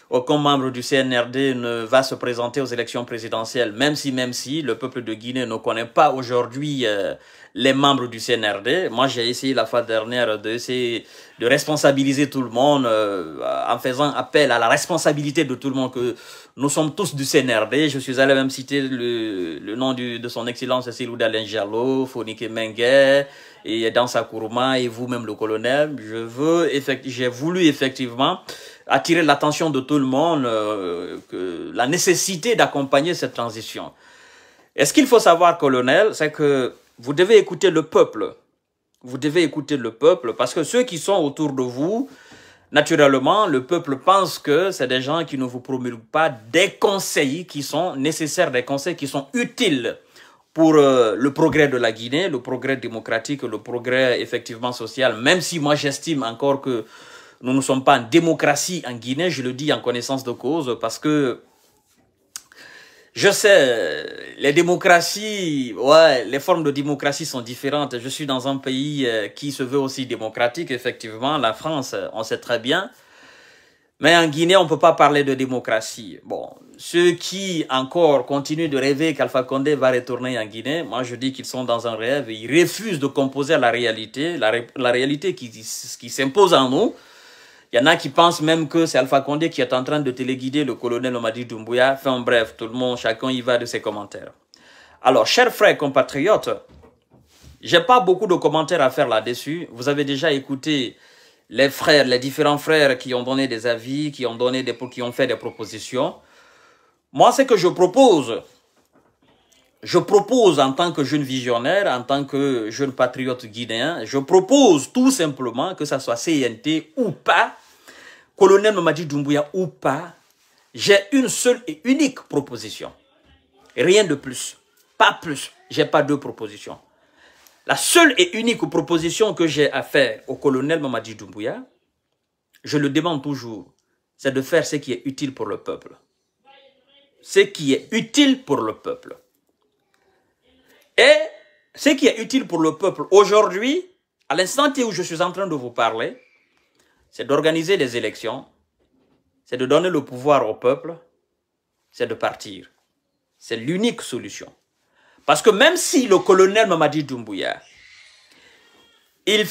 aucun membre du CNRD ne va se présenter aux élections présidentielles, même si le peuple de Guinée ne connaît pas aujourd'hui les membres du CNRD. Moi, j'ai essayé la fois dernière de responsabiliser tout le monde en faisant appel à la responsabilité de tout le monde, que nous sommes tous du CNRD. Je suis allé même citer le nom de son excellence Selouda Lenjalo, Fonike Mengue et Dansa Kourouma et vous-même le colonel. J'ai voulu effectivement attirer l'attention de tout le monde que la nécessité d'accompagner cette transition. Et ce qu'il faut savoir, colonel, c'est que vous devez écouter le peuple. Vous devez écouter le peuple parce que ceux qui sont autour de vous, naturellement, le peuple pense que c'est des gens qui ne vous promulguent pas des conseils qui sont nécessaires, des conseils qui sont utiles pour le progrès de la Guinée, le progrès démocratique, le progrès effectivement social, même si moi j'estime encore que nous ne sommes pas en démocratie en Guinée, je le dis en connaissance de cause, parce que je sais, les démocraties, ouais, les formes de démocratie sont différentes. Je suis dans un pays qui se veut aussi démocratique, effectivement, la France, on sait très bien. Mais en Guinée, on ne peut pas parler de démocratie. Bon, ceux qui encore continuent de rêver qu'Alpha Condé va retourner en Guinée, moi je dis qu'ils sont dans un rêve et ils refusent de composer à la réalité, la réalité qui s'impose en nous. Il y en a qui pensent même que c'est Alpha Condé qui est en train de téléguider le colonel Mamadi Doumbouya. Enfin bref, tout le monde, chacun y va de ses commentaires. Alors, chers frères compatriotes, j'ai pas beaucoup de commentaires à faire là-dessus. Vous avez déjà écouté les frères, les différents frères qui ont donné des avis, qui ont fait des propositions. Moi, ce que je propose en tant que jeune visionnaire, en tant que jeune patriote guinéen, je propose tout simplement que ça soit CNT ou pas, colonel Mamadi Doumbouya ou pas, j'ai une seule et unique proposition. Rien de plus. Pas plus. J'ai pas deux propositions. La seule et unique proposition que j'ai à faire au colonel Mamadi Doumbouya, je le demande toujours, c'est de faire ce qui est utile pour le peuple. Ce qui est utile pour le peuple. Et ce qui est utile pour le peuple aujourd'hui, à l'instant où je suis en train de vous parler, c'est d'organiser les élections, c'est de donner le pouvoir au peuple, c'est de partir. C'est l'unique solution. Parce que même si le colonel Mamadi Doumbouya, il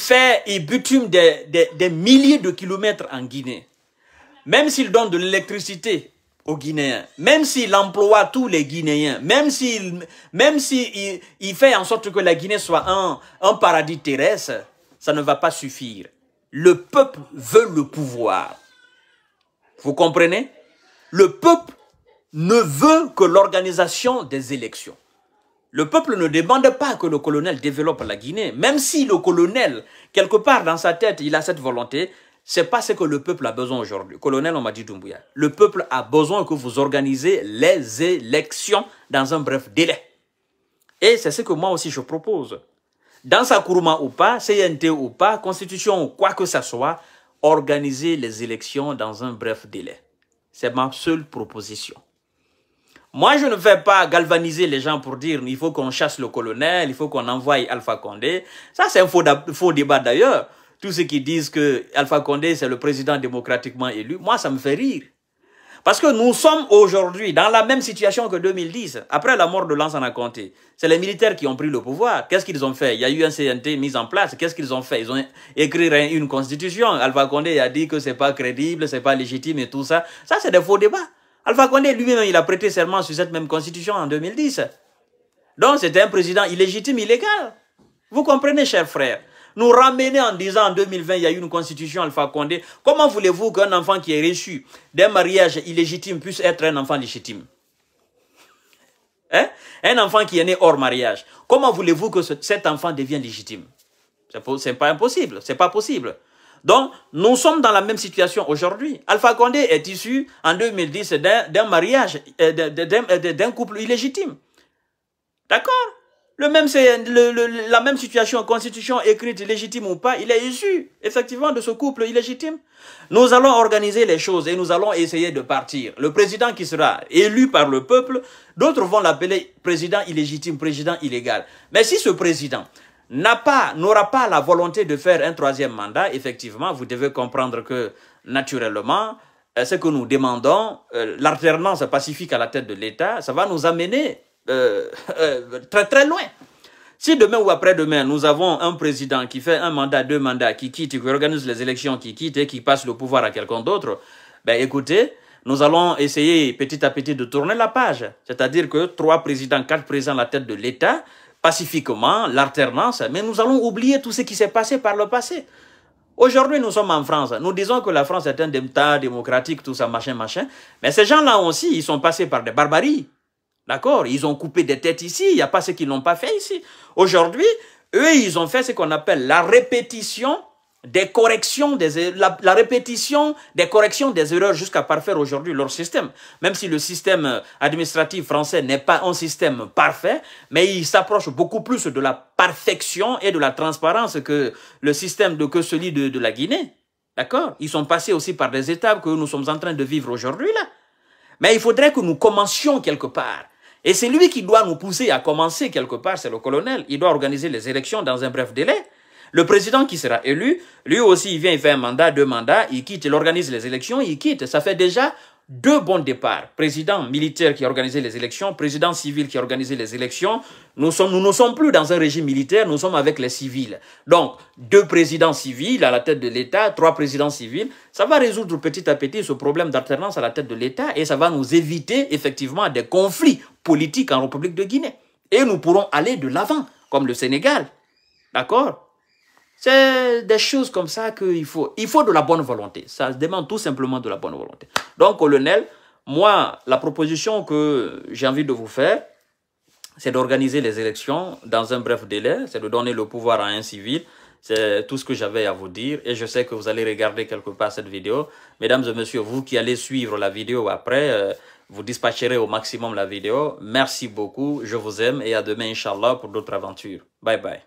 bitume des milliers de kilomètres en Guinée, même s'il donne de l'électricité aux Guinéens, même s'il emploie tous les Guinéens, même s'il fait en sorte que la Guinée soit un paradis terrestre, ça ne va pas suffire. Le peuple veut le pouvoir. Vous comprenez? Le peuple ne veut que l'organisation des élections. Le peuple ne demande pas que le colonel développe la Guinée. Même si le colonel, quelque part dans sa tête, il a cette volonté, c'est pas ce que le peuple a besoin aujourd'hui. Colonel Mamadi Doumbouya, le peuple a besoin que vous organisez les élections dans un bref délai. Et c'est ce que moi aussi je propose. Dansa Kourouma ou pas, CNT ou pas, constitution ou quoi que ce soit, organiser les élections dans un bref délai. C'est ma seule proposition. Moi, je ne vais pas galvaniser les gens pour dire il faut qu'on chasse le colonel, il faut qu'on envoie Alpha Condé. Ça, c'est un faux débat d'ailleurs. Tous ceux qui disent que Alpha Condé, c'est le président démocratiquement élu, moi, ça me fait rire. Parce que nous sommes aujourd'hui dans la même situation que 2010, après la mort de Lansana Conté. C'est les militaires qui ont pris le pouvoir. Qu'est-ce qu'ils ont fait? Il y a eu un CNT mis en place. Qu'est-ce qu'ils ont fait? Ils ont écrit une constitution. Alpha Condé a dit que c'est pas crédible, c'est pas légitime et tout ça. Ça, c'est des faux débats. Alpha Condé lui-même, il a prêté serment sur cette même constitution en 2010. Donc, c'était un président illégitime, illégal. Vous comprenez, chers frères? Nous ramener en disant en 2020, il y a eu une constitution Alpha Condé. Comment voulez-vous qu'un enfant qui est reçu d'un mariage illégitime puisse être un enfant légitime? Hein? Un enfant qui est né hors mariage. Comment voulez-vous que cet enfant devienne légitime? C'est pas impossible, c'est pas possible. Donc, nous sommes dans la même situation aujourd'hui. Alpha Condé est issu en 2010 d'un mariage, d'un couple illégitime. D'accord? La même situation, constitution écrite, légitime ou pas, il est issu, effectivement, de ce couple illégitime. Nous allons organiser les choses et nous allons essayer de partir. Le président qui sera élu par le peuple, d'autres vont l'appeler président illégitime, président illégal. Mais si ce président n'aura pas la volonté de faire un troisième mandat, effectivement, vous devez comprendre que, naturellement, ce que nous demandons, l'alternance pacifique à la tête de l'État, ça va nous amener très très loin. Si demain ou après-demain, nous avons un président qui fait un mandat, 2 mandats, qui quitte, qui organise les élections, qui quitte et qui passe le pouvoir à quelqu'un d'autre, ben écoutez, nous allons essayer petit à petit de tourner la page. C'est-à-dire que 3 présidents, 4 présidents à la tête de l'État, pacifiquement, l'alternance, mais nous allons oublier tout ce qui s'est passé par le passé. Aujourd'hui, nous sommes en France. Nous disons que la France est un État démocratique, tout ça, machin, machin. Mais ces gens-là aussi, ils sont passés par des barbaries. D'accord? Ils ont coupé des têtes ici, il n'y a pas ceux qui ne l'ont pas fait ici. Aujourd'hui, eux, ils ont fait ce qu'on appelle la répétition des corrections, la répétition des corrections des erreurs jusqu'à parfaire aujourd'hui leur système. Même si le système administratif français n'est pas un système parfait, mais il s'approche beaucoup plus de la perfection et de la transparence que le système que celui de la Guinée. D'accord? Ils sont passés aussi par des étapes que nous sommes en train de vivre aujourd'hui là. Mais il faudrait que nous commencions quelque part. Et c'est lui qui doit nous pousser à commencer quelque part, c'est le colonel. Il doit organiser les élections dans un bref délai. Le président qui sera élu, lui aussi, il vient, il fait un mandat, 2 mandats, il quitte, il organise les élections, il quitte. Ça fait déjà 2 bons départs. Président militaire qui a organisé les élections, président civil qui a organisé les élections. Nous ne sommes plus dans un régime militaire, nous sommes avec les civils. Donc, 2 présidents civils à la tête de l'État, 3 présidents civils. Ça va résoudre petit à petit ce problème d'alternance à la tête de l'État et ça va nous éviter effectivement des conflits politiques en République de Guinée. Et nous pourrons aller de l'avant, comme le Sénégal. D'accord? C'est des choses comme ça qu'il faut. Il faut de la bonne volonté. Ça demande tout simplement de la bonne volonté. Donc, colonel, moi, la proposition que j'ai envie de vous faire, c'est d'organiser les élections dans un bref délai. C'est de donner le pouvoir à un civil. C'est tout ce que j'avais à vous dire. Et je sais que vous allez regarder quelque part cette vidéo. Mesdames et messieurs, vous qui allez suivre la vidéo après, vous dispatcherez au maximum la vidéo. Merci beaucoup. Je vous aime et à demain, Inch'Allah, pour d'autres aventures. Bye bye.